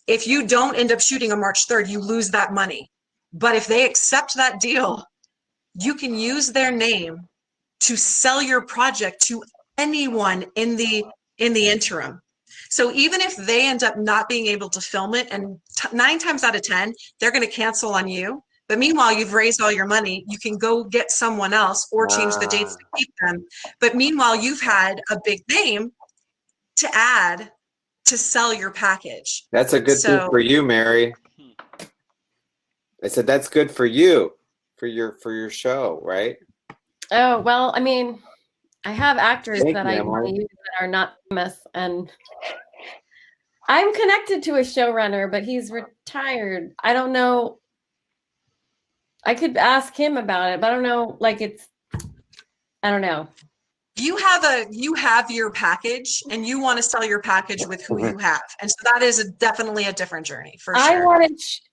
if you don't end up shooting on March 3rd, you lose that money. But if they accept that deal, you can use their name to sell your project to anyone in the interim. So even if they end up not being able to film it, and 9 times out of 10, they're going to cancel on you. But meanwhile, you've raised all your money. You can go get someone else or change the dates to keep them. But meanwhile, you've had a big name to add to sell your package. That's a good thing for you, Mary. I said that's good for you, for your show, right? Oh, well, I mean, I have actors Thank that you, I Emily. use that are not famous, and I'm connected to a showrunner, but he's retired. I don't know. I could ask him about it, but I don't know. I don't know. You have your package, and you want to sell your package with who you have, and so that is definitely a different journey for sure.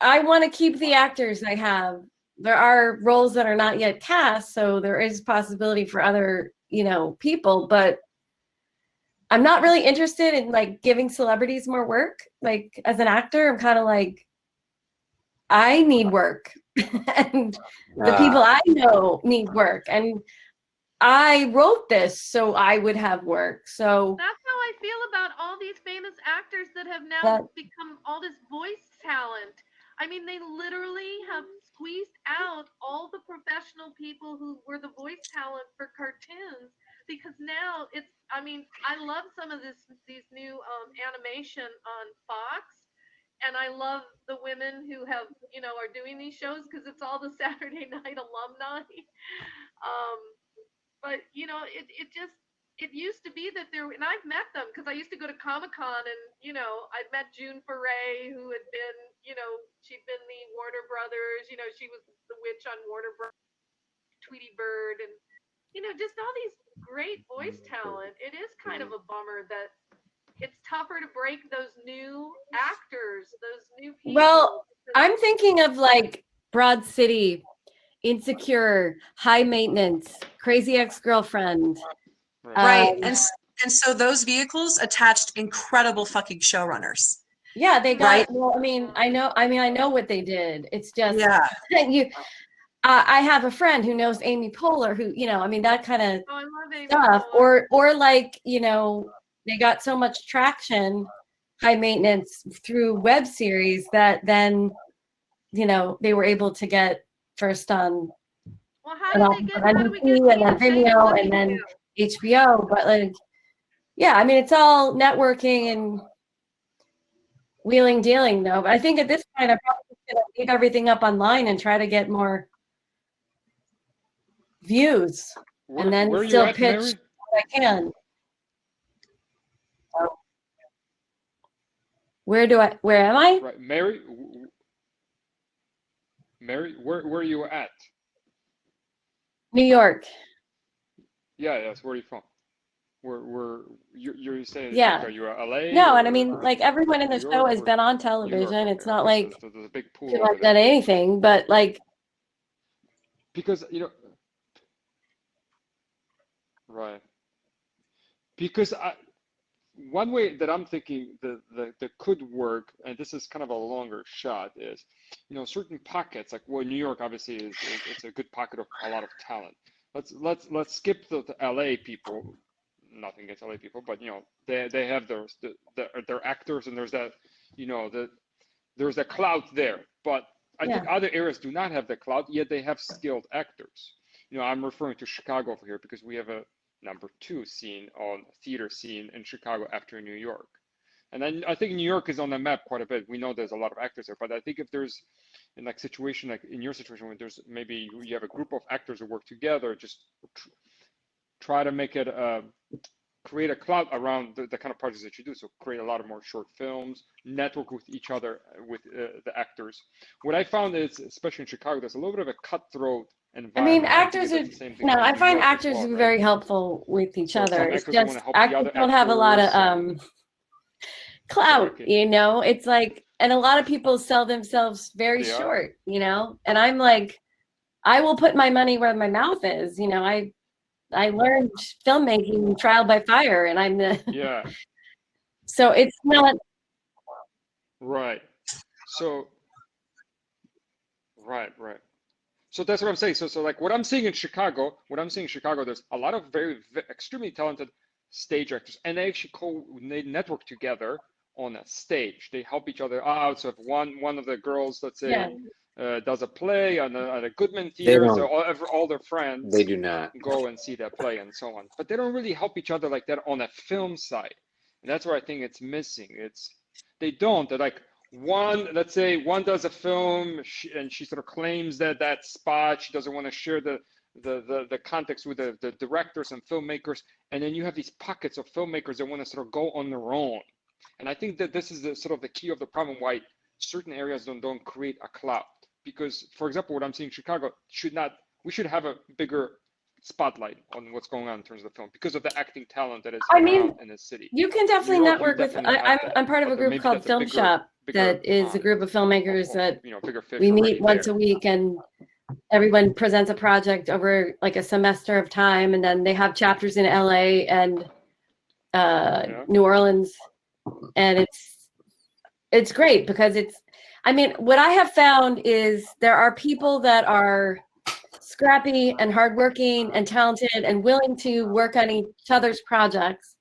I want to keep the actors I have. There are roles that are not yet cast, so there is possibility for other people, but I'm not really interested in like giving celebrities more work. Like as an actor, I'm kind of like, I need work and the people I know need work. And I wrote this so I would have work. So that's how I feel about all these famous actors that have now become all this voice talent. I mean, they literally have squeezed out all the professional people who were the voice talent for cartoons, because now I love some of these new animation on Fox, and I love the women who are doing these shows because it's all the Saturday Night alumni. But it used to be that and I've met them because I used to go to Comic-Con, and I'd met June Foray, who had been you know, she'd been the Warner Brothers, you know, she was the witch on Warner Brothers, Tweety Bird, and, you know, just all these great voice talent. It is kind of a bummer that it's tougher to break those new actors, those new people. Well, I'm thinking of like Broad City, Insecure, High Maintenance, Crazy Ex-Girlfriend. Right. And so those vehicles attached incredible fucking showrunners. Yeah, they got, right? well, I know what they did. It's just, Yeah. I have a friend who knows Amy Poehler, who, you know, I mean, that kind of Oh, I love Amy stuff. Poehler. Or like, you know, they got so much traction, High Maintenance, through web series that then, you know, they were able to get first on, well, how do we get and then Vimeo and then HBO. But like, yeah, I mean, it's all networking and wheeling dealing though. But I think at this point, I'm probably just gonna leave everything up online and try to get more views, and then still pitch Mary? what I can. So, where am I? Right, Mary, where are you at? New York. Yeah, yes. Where are you from? You're saying? Yeah. Like, are you LA? No, and I mean, like everyone in the New show York has or been on New York? television. Okay, It's not okay, like so there's a big pool people over have done there. anything, but like, Because right. Because one way that I'm thinking that could work, and this is kind of a longer shot, is, certain pockets, like, well, New York obviously is it's a good pocket of a lot of talent. Let's skip the LA people. Nothing against LA people, but they have their actors, and there's that there's a clout there. But I think other areas do not have the clout, yet they have skilled actors. I'm referring to Chicago over here because we have a #2 scene on theater scene in Chicago after New York. And then I think New York is on the map quite a bit. We know there's a lot of actors there, but I think if there's in like situation, like in your situation, where there's maybe you have a group of actors who work together, just try to make it create a cloud around the kind of projects that you do. So create a lot of more short films, network with each other, with the actors. What I found is, especially in Chicago, there's a little bit of a cutthroat environment. I mean, actors I find actors are very helpful with each other. It's just actors don't have a lot of clout, It's like, and a lot of people sell themselves very short, and I'm like, I will put my money where my mouth is. I learned filmmaking trial by fire, and I'm the so it's not right. So right. So that's what I'm saying. So like what I'm seeing in Chicago, there's a lot of very extremely talented stage actors, and they actually they network together on a stage. They help each other out. So if one of the girls, let's say, does a play on a Goodman Theater, so all their friends, they do not go and see that play and so on. But they don't really help each other like that on a film side, and that's where I think it's missing. They're like, let's say one does a film, and she sort of claims that spot. She doesn't want to share the context with the directors and filmmakers, and then you have these pockets of filmmakers that want to sort of go on their own. And I think that this is sort of the key of the problem why certain areas don't create a cloud. Because, for example, what I'm seeing in Chicago we should have a bigger spotlight on what's going on in terms of the film because of the acting talent that is around in the city. You can definitely network with. I'm part of a group called Film Shop that is a group of filmmakers that we meet once a week, and everyone presents a project over like a semester of time, and then they have chapters in LA and New Orleans, and it's great because what I have found is there are people that are scrappy and hardworking and talented and willing to work on each other's projects.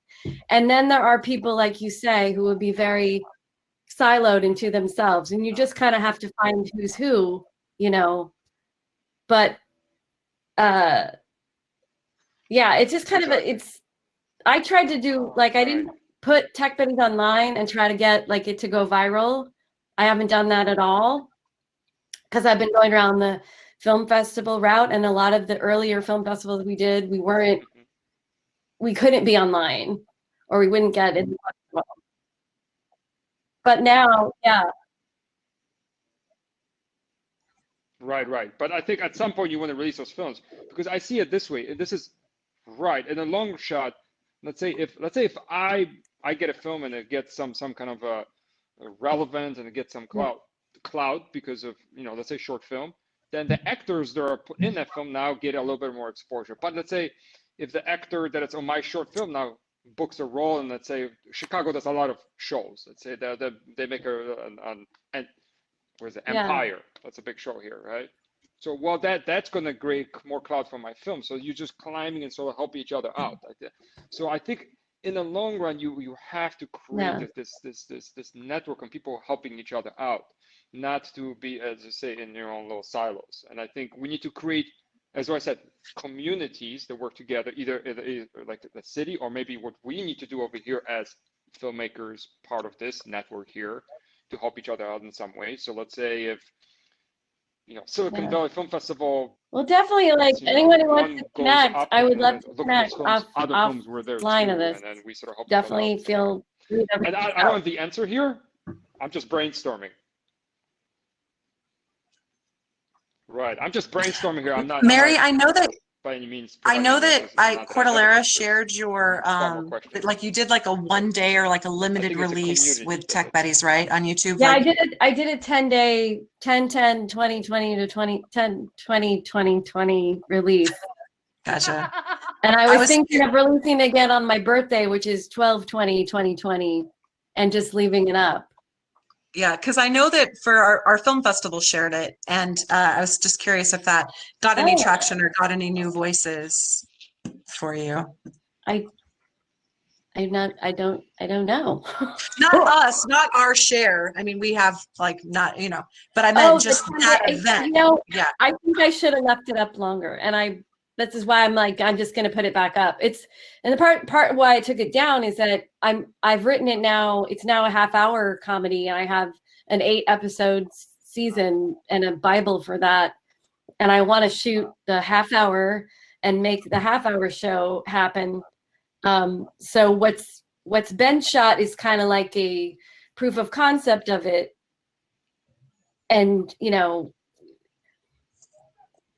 And then there are people, like you say, who would be very siloed into themselves. And you just kind of have to find who's who, But it's just kind of I tried to do, like, I didn't put Tech Buddies online and try to get like it to go viral. I haven't done that at all because I've been going around the film festival route, and a lot of the earlier film festivals we did, we couldn't be online, or we wouldn't get in the festival. But now, Right. But I think at some point you want to release those films, because I see it this way. And this is right. In a long shot, let's say if I get a film and it gets some kind of a relevance and it gets some clout because of, let's say short film, then the actors that are in that film now get a little bit more exposure. But let's say if the actor that is on my short film now books a role, and let's say Chicago does a lot of shows. Let's say they make where's the Empire? That's a big show here, right? So that's going to create more clout for my film. So you're just climbing and sort of help each other out. So I think in the long run, you have to create this network and people helping each other out, not to be, as you say, in your own little silos. And I think we need to create, as I said, communities that work together, either like the city, or maybe what we need to do over here as filmmakers, part of this network here, to help each other out in some way. So let's say if Silicon Valley Film Festival. Well, definitely, like anyone who wants to connect, I would love to connect other films were there line too, of this. and then we sort of help definitely feel. And I don't have the answer here. I'm just brainstorming. Right, I'm just brainstorming here. I'm not. Mary, I know that. By any means. I know that Cordillera shared your like you did like a 1 day or like a limited release with Tech Buddies, right, on YouTube. Yeah, like, I did a 10-day 2020 to 2020 release. Gotcha. And I was thinking of releasing again on my birthday, which is 12/20/2020, and just leaving it up. Yeah, because I know that for our film festival shared it, and I was just curious if that got any traction or got any new voices for you. I don't know. Not us, not our share. I mean, we have like not, but I meant just that event. Yeah. I think I should have left it up longer, and this is why I'm like, I'm just going to put it back up. And the part why I took it down is that I've written it now. It's now a half-hour comedy, and I have an 8-episode season and a Bible for that. And I want to shoot the half-hour and make the half-hour show happen. So what's been shot is kind of like a proof of concept of it, and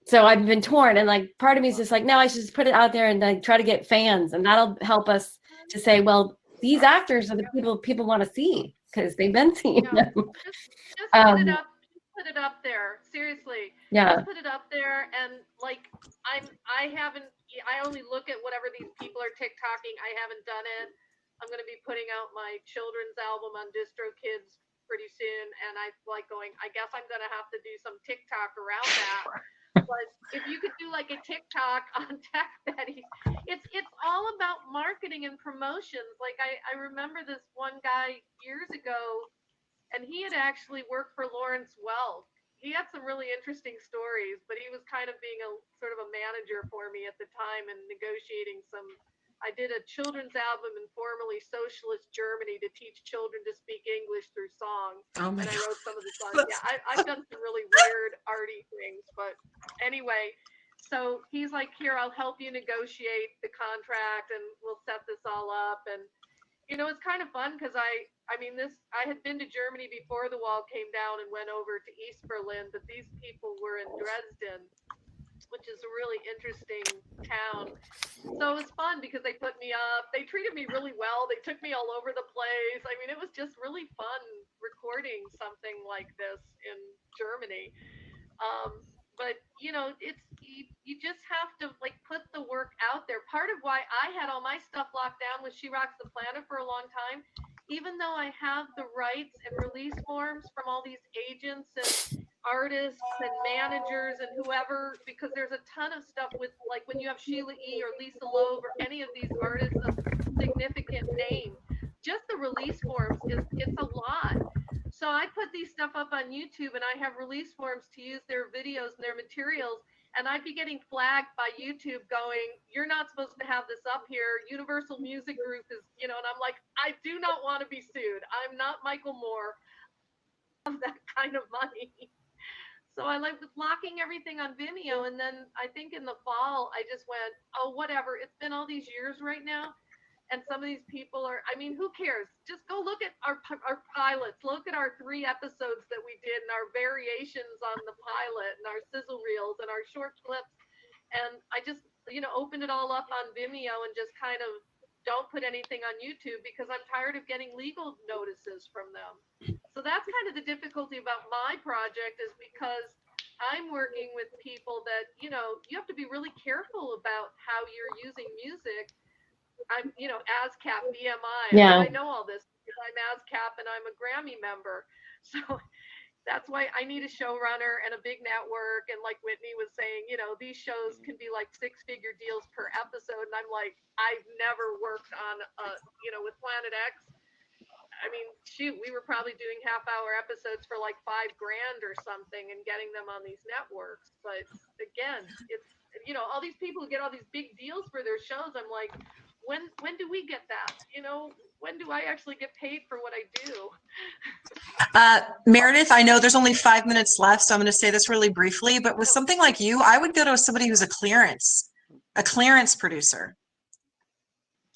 so I've been torn, and like part of me is just like, no, I should just put it out there and like try to get fans, and that'll help us to say, well, these actors are the people want to see because they've been seeing them. Just put it up there. Seriously. Yeah. Just put it up there, and like I only look at whatever these people are TikToking. I haven't done it. I'm going to be putting out my children's album on DistroKids pretty soon, and I like going, I guess I'm going to have to do some TikTok around that. But if you could do like a TikTok on Tech Buddies, it's all about marketing and promotions. Like I remember this one guy years ago, and he had actually worked for Lawrence Welk. He had some really interesting stories, but he was kind of being a sort of a manager for me at the time and negotiating some. I did a children's album in formerly socialist Germany to teach children to speak English through songs. And I wrote some of the songs. Yeah, I've done some really weird arty things. But anyway, so he's like, here, I'll help you negotiate the contract and we'll set this all up. And, it's kind of fun because I had been to Germany before the wall came down and went over to East Berlin, but these people were in Dresden, which is a really interesting town. So it was fun because they put me up. They treated me really well. They took me all over the place. I mean, it was just really fun recording something like this in Germany. But you just have to like put the work out there. Part of why I had all my stuff locked down with She Rocks the Planet for a long time, even though I have the rights and release forms from all these agents and artists and managers and whoever, because there's a ton of stuff with like when you have Sheila E. or Lisa Loeb or any of these artists of significant name, just the release forms it's a lot. So I put these stuff up on YouTube and I have release forms to use their videos and their materials, and I'd be getting flagged by YouTube going, you're not supposed to have this up here. Universal Music Group is, and I'm like, I do not want to be sued. I'm not Michael Moore. I have that kind of money. So I like blocking everything on Vimeo, and then I think in the fall I just went, oh, whatever. It's been all these years right now, And some of these people are, I mean, who cares? Just go look at our pilots. Look at our 3 episodes that we did and our variations on the pilot and our sizzle reels and our short clips. And I just, opened it all up on Vimeo and just kind of don't put anything on YouTube because I'm tired of getting legal notices from them. So that's kind of the difficulty about my project, is because I'm working with people that, you have to be really careful about how you're using music. I'm, ASCAP, BMI. Yeah. I know all this because I'm ASCAP and I'm a Grammy member. So that's why I need a showrunner and a big network. And like Whitney was saying, these shows can be like 6-figure deals per episode. And I'm like, I've never worked on, with Planet X. I mean, shoot, we were probably doing half-hour episodes for like $5,000 or something and getting them on these networks. But again, it's, all these people who get all these big deals for their shows. I'm like, when do we get that? When do I actually get paid for what I do? Meredith, I know there's only 5 minutes left, so I'm going to say this really briefly, but with something like you, I would go to somebody who's a clearance producer.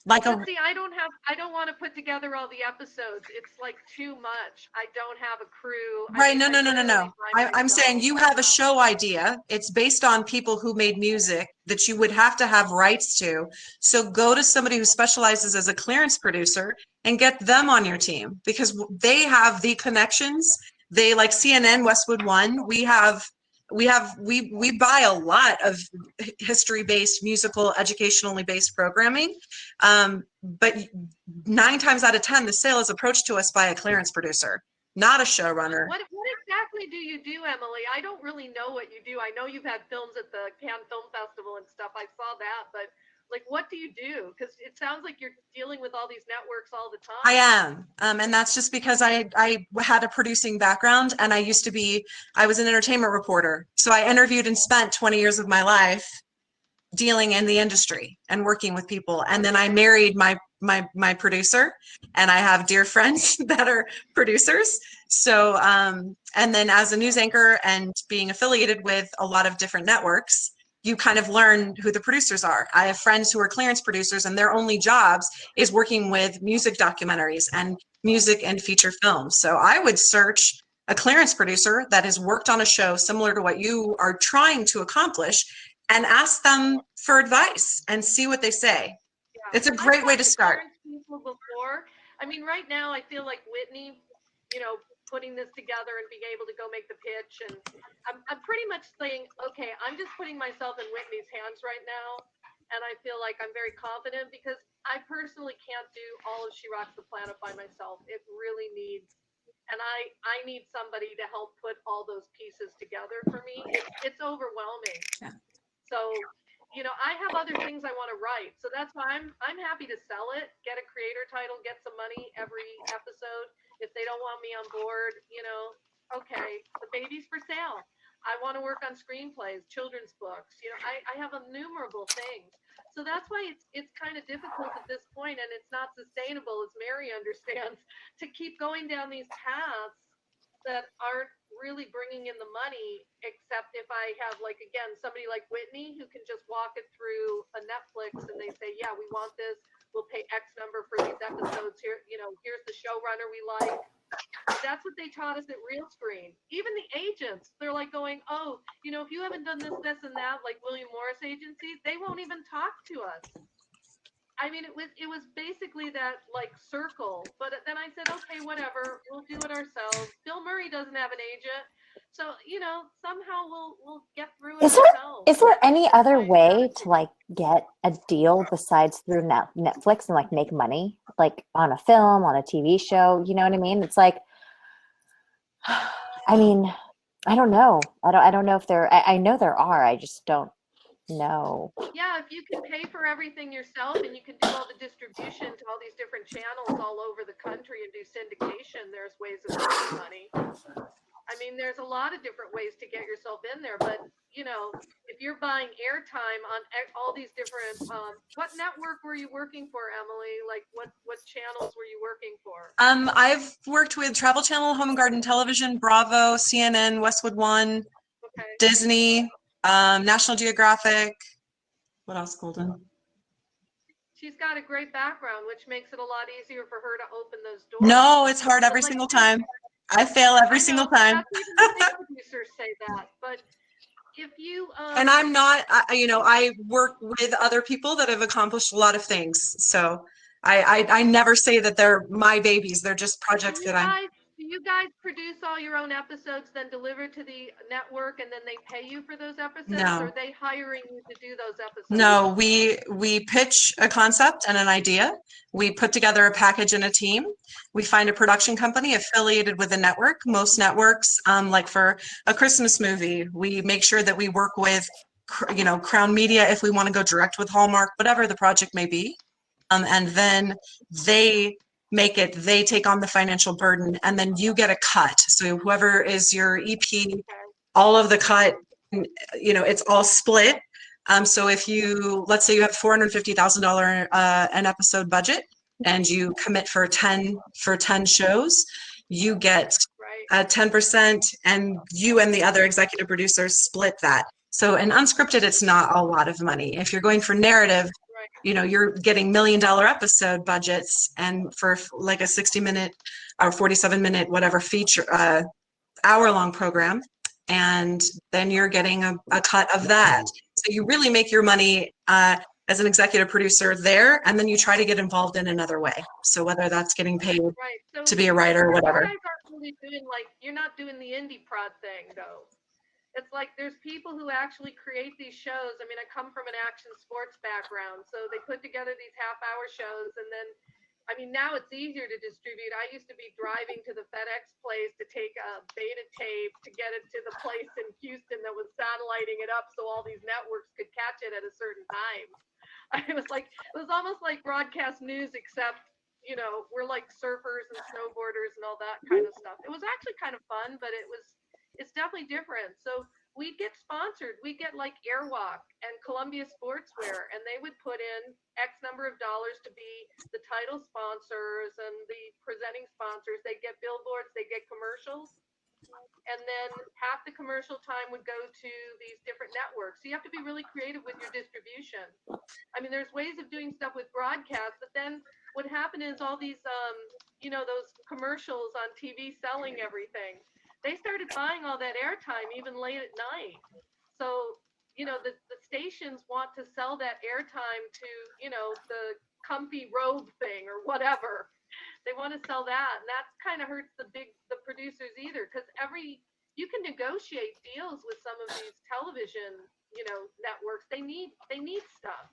But see, I don't want to put together all the episodes. It's like too much. I don't have a crew. Right. No. I'm saying you have a show idea. It's based on people who made music that you would have to have rights to. So go to somebody who specializes as a clearance producer and get them on your team, because they have the connections. They, like CNN, Westwood One. We buy a lot of history-based, musical, educationally based programming. But 9 times out of 10, the sale is approached to us by a clearance producer, not a showrunner. What exactly do you do, Emily? I don't really know what you do. I know you've had films at the Cannes Film Festival and stuff. I saw that, but like, what do you do? Because it sounds like you're dealing with all these networks all the time. I am. And that's just because I had a producing background, and I was an entertainment reporter. So I interviewed and spent 20 years of my life dealing in the industry and working with people. And then I married my producer, and I have dear friends that are producers. So, and then as a news anchor and being affiliated with a lot of different networks, you kind of learn who the producers are. I have friends who are clearance producers, and their only jobs is working with music documentaries and music and feature films. So I would search a clearance producer that has worked on a show similar to what you are trying to accomplish, and ask them for advice and see what they say. Yeah. It's a great way to start. People before. I mean, right now I feel like Whitney, putting this together and being able to go make the pitch, and I'm pretty much saying, okay, I'm just putting myself in Whitney's hands right now, and I feel like I'm very confident, because I personally can't do all of She Rocks the Planet by myself. It really needs, and I need somebody to help put all those pieces together for me. It's overwhelming. Yeah. So, I have other things I want to write. So that's why I'm happy to sell it, get a creator title, get some money every episode. If they don't want me on board, okay, the baby's for sale. I want to work on screenplays, children's books. I have innumerable things. So that's why it's kind of difficult at this point, and it's not sustainable, as Mary understands, to keep going down these paths that aren't really bringing in the money, except if I have, like, again, somebody like Whitney who can just walk it through a Netflix, and they say, yeah, we want this, we'll pay X number for these episodes here, here's the showrunner we like. That's what they taught us at Real Screen. Even the agents, they're like going, oh, if you haven't done this and that, like William Morris agencies, they won't even talk to us. I mean, it was basically that, like, circle. But then I said, okay, whatever, we'll do it ourselves. Bill Murray doesn't have an agent, so somehow we'll get through it ourselves. Is there any other way to, like, get a deal besides through Netflix and, like, make money, like, on a film, on a TV show? You know what I mean? It's like, I mean, I don't know. I don't know if there. I know there are. I just don't know. Yeah, if you can pay for everything yourself, and you can do all the distribution to all these different channels all over the country and do syndication, there's ways of making money. I mean, there's a lot of different ways to get yourself in there, but if you're buying airtime on all these different, what network were you working for, Emily? Like, what channels were you working for? I've worked with Travel Channel, Home and Garden Television, Bravo, CNN, Westwood One, okay, Disney, National Geographic. What else, Golden? she's got a great background, which makes it a lot easier for her to open those doors. No, it's hard every But, like, single time. I fail every I single know, time. that's even the big producers say that. But if you And I'm not, you know, I work with other people that have accomplished a lot of things. So I never say that they're my babies. They're just projects that I'm. do you guys produce all your own episodes, then deliver to the network, and then they pay you for those episodes? No. Or are they hiring you to do those episodes? No, we pitch a concept and an idea. We put together a package and a team. We find a production company affiliated with a network. Most networks, like for a Christmas movie, we make sure that we work with, you know, Crown Media if we want to go direct with Hallmark, whatever the project may be. And then they make it, they take on the financial burden, and then you get a cut. So whoever is your EP, all of the cut, you know, it's all split. So if you, let's say you have $450,000 an episode budget, and you commit for 10 shows, you get 10%, and you and the other executive producers split that. So in unscripted, it's not a lot of money. If you're going for narrative, you know, you're getting $1 million episode budgets, and for like a 60-minute or 47-minute, whatever feature, hour-long program, and then you're getting a cut of that. So you really make your money as an executive producer there, and then you try to get involved in another way. So whether that's getting paid So to be a writer or whatever. You guys aren't really doing, like, you're not doing the indie prod thing, though. It's like there's people who actually create these shows. I mean, I come from an action sports background, so they put together these half-hour shows, and then, I mean, now it's easier to distribute. I used to be driving to the FedEx place to take a beta tape to get it to the place in Houston that was satelliting it up so all these networks could catch it at a certain time. It was almost like broadcast news, except, you know, we're like surfers and snowboarders and all that kind of stuff. It was actually kind of fun, but it's definitely different. So we get sponsored. We get like Airwalk and Columbia Sportswear, and they would put in X number of dollars to be the title sponsors and the presenting sponsors. They get billboards, they get commercials, and then half the commercial time would go to these different networks. So you have to be really creative with your distribution. I mean, there's ways of doing stuff with broadcast, but then what happened is all these, you know, those commercials on TV selling everything. They started buying all that airtime even late at night. So, you know, the stations want to sell that airtime to, you know, the comfy robe thing or whatever. They want to sell that, and that kind of hurts the producers either, because you can negotiate deals with some of these television, you know, networks. They need stuff.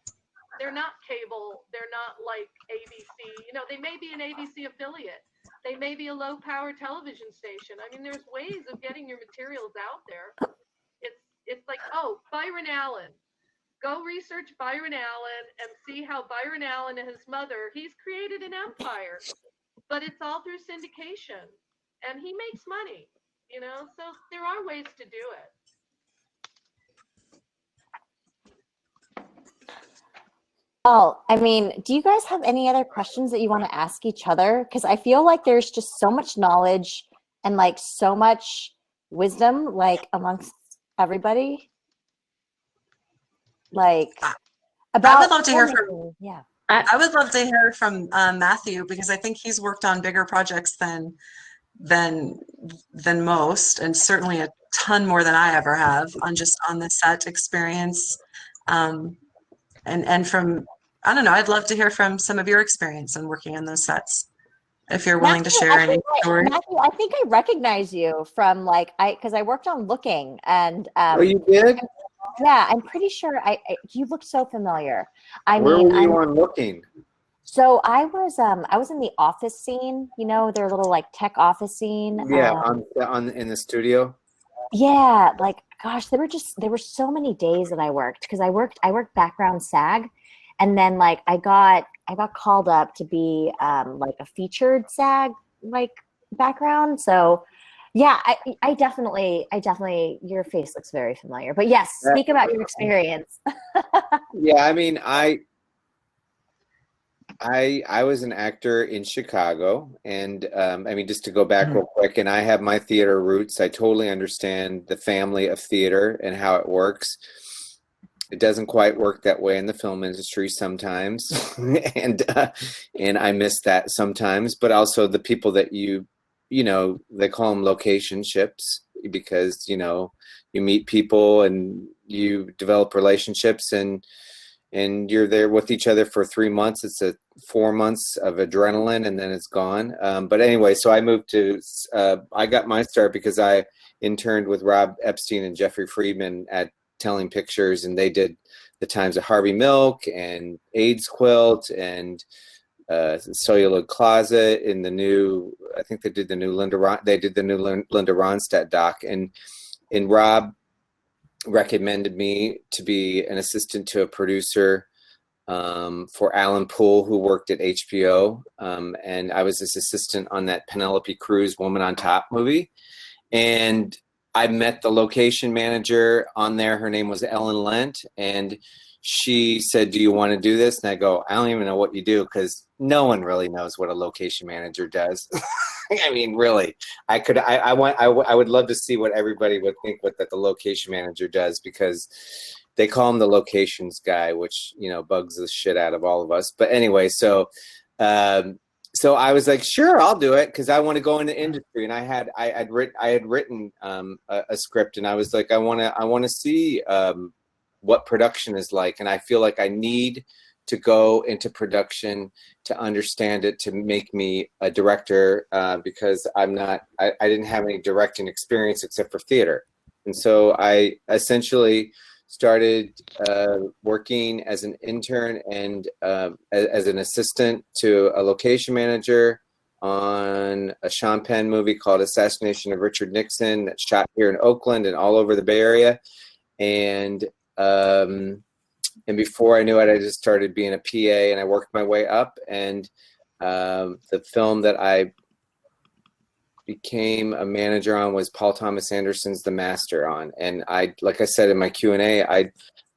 They're not cable. They're not like ABC. You know, they may be an ABC affiliate. They may be a low-power television station. I mean, there's ways of getting your materials out there. It's like, oh, Byron Allen. Go research Byron Allen and see how Byron Allen and his mother, he's created an empire, but it's all through syndication, and he makes money, you know? So there are ways to do it. Well, I mean, do you guys have any other questions that you want to ask each other? Because I feel like there's just so much knowledge and like so much wisdom, like amongst everybody. Like about. I would love to hear from. Yeah. I would love to hear from Matthew, because I think he's worked on bigger projects than most, and certainly a ton more than I ever have on the set experience. And from, I don't know, I'd love to hear from some of your experience in working on those sets, if you're willing to share any stories. Matthew, I think I recognize you from because I worked on Looking, and oh, you did? Yeah, I'm pretty sure you look so familiar. Where were you on Looking? So I was in the office scene, you know, their little like tech office scene. Yeah, in the studio. Yeah, like gosh, there were so many days that I worked, because I worked background SAG, and then like I got called up to be like a featured SAG like background. So yeah, I definitely your face looks very familiar. But yes, speak about your experience. Yeah, I mean, I was an actor in Chicago, and I mean, just to go back real quick, and I have my theater roots. I totally understand the family of theater and how it works. it doesn't quite work that way in the film industry sometimes, and I miss that sometimes. But also the people that you know, they call them location ships, because you know, you meet people and you develop relationships, and you're there with each other for 3 months. It's a 4 months of adrenaline, and then it's gone. But anyway, so I moved to, I got my start because I interned with Rob Epstein and Jeffrey Friedman at Telling Pictures, and they did The Times of Harvey Milk and AIDS Quilt and Celluloid Closet in the new, I think they did the new Linda Ronstadt doc, and Rob recommended me to be an assistant to a producer for Alan Poole, who worked at HBO, and I was his assistant on that Penelope Cruz Woman on Top movie. And I met the location manager on there. Her name was Ellen Lent, and she said, "Do you want to do this?" And I go, "I don't even know what you do," because no one really knows what a location manager does. I mean, really, I would love to see what everybody would think that the location manager does, because they call him the locations guy, which, you know, bugs the shit out of all of us. But anyway, so I was like, sure, I'll do it, because I want to go into industry. And I had written a script, and I was like, I want to see what production is like, and I feel like I need to go into production to understand it, to make me a director, because I didn't have any directing experience except for theater. And so I essentially started working as an intern and as an assistant to a location manager on a Sean Penn movie called Assassination of Richard Nixon, that's shot here in Oakland and all over the Bay Area. And before I knew it, I just started being a PA, and I worked my way up. And the film that I became a manager on was Paul Thomas Anderson's The Master on. And like I said in my Q&A,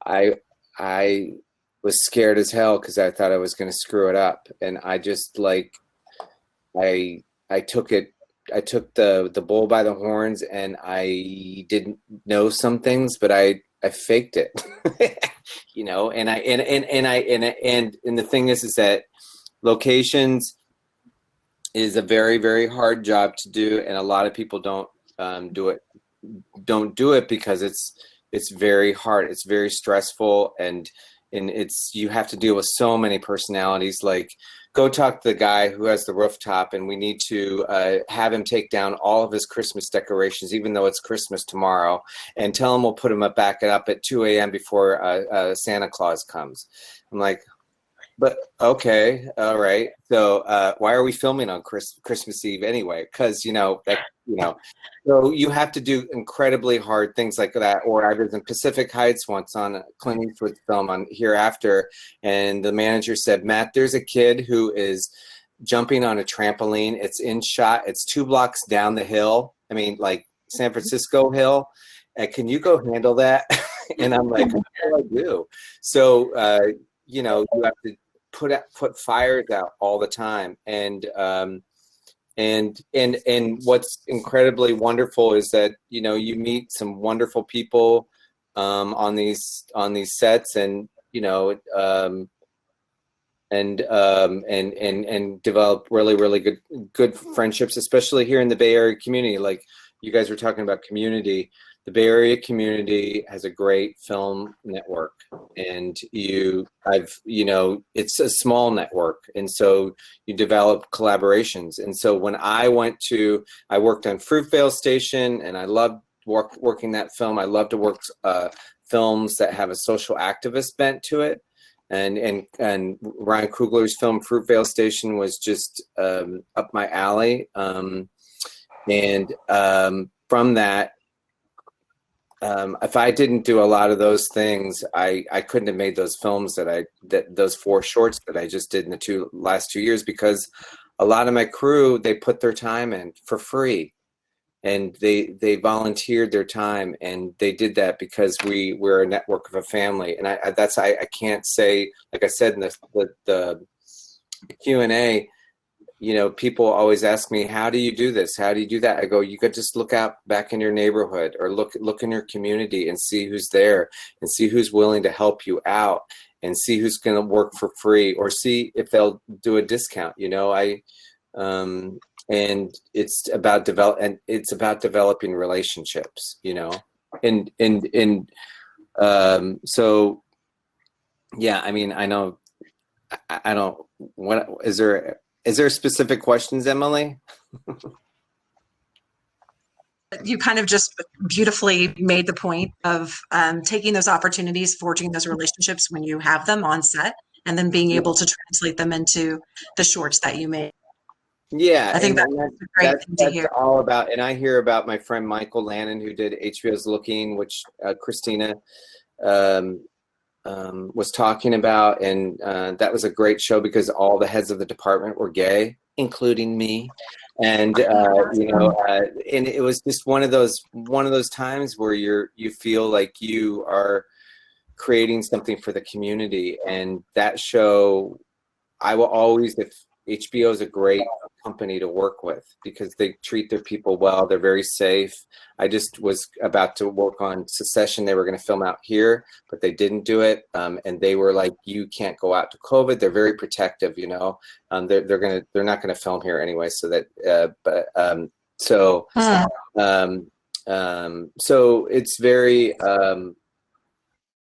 I was scared as hell because I thought I was going to screw it up. And I just I took the bull by the horns, and I didn't know some things, but I faked it, you know. And the thing is that locations is a very, very hard job to do, and a lot of people don't do it because it's very hard. It's very stressful, and you have to deal with so many personalities. Like, go talk to the guy who has the rooftop, and we need to have him take down all of his Christmas decorations, even though it's Christmas tomorrow, and tell him we'll put him back up at 2 a.m. before Santa Claus comes. I'm like, but okay, all right. So why are we filming on Christmas Eve anyway? Because so you have to do incredibly hard things like that. Or I was in Pacific Heights once on a Clint Eastwood film on Hereafter, and the manager said, "Matt, there's a kid who is jumping on a trampoline. It's in shot. It's 2 blocks down the hill. I mean, like San Francisco Hill. Can you go handle that?" And I'm like, "What do I do?" So you have to put fires out all the time, and what's incredibly wonderful is that you meet some wonderful people on these sets, and and develop really good friendships, especially here in the Bay Area community. Like you guys were talking about community. The Bay Area community has a great film network, and it's a small network, and so you develop collaborations. And so when I worked on Fruitvale Station, and I loved working that film. I love to work films that have a social activist bent to it, and Ryan Coogler's film Fruitvale Station was just up my alley. From that. If I didn't do a lot of those things, I couldn't have made those films those 4 shorts that I just did in the last 2 years, because a lot of my crew, they put their time in for free, and they volunteered their time, and they did that because we're a network of a family. And I can't say, like I said in the Q&A, you know, people always ask me, how do you do this? How do you do that? I go, you could just look out back in your neighborhood, or look in your community and see who's there, and see who's willing to help you out, and see who's going to work for free, or see if they'll do a discount. You know, and it's about developing relationships, you know, so yeah, I mean, I know, I don't, what is there specific questions, Emily? You kind of just beautifully made the point of taking those opportunities, forging those relationships when you have them on set, and then being able to translate them into the shorts that you make. Yeah, I think that's a great thing to hear. That's all about, and I hear about my friend Michael Lannon, who did HBO's Looking, which Christina was talking about, and that was a great show because all the heads of the department were gay, including me, and you know, and it was just one of those times where you feel like you are creating something for the community. And that show, I will always, if HBO is a great company to work with because they treat their people well. They're very safe. I just was about to work on Succession. They were going to film out here, but they didn't do it. And they were like, you can't go out to COVID. They're very protective, you know. They're not going to film here anyway. So that, so it's very,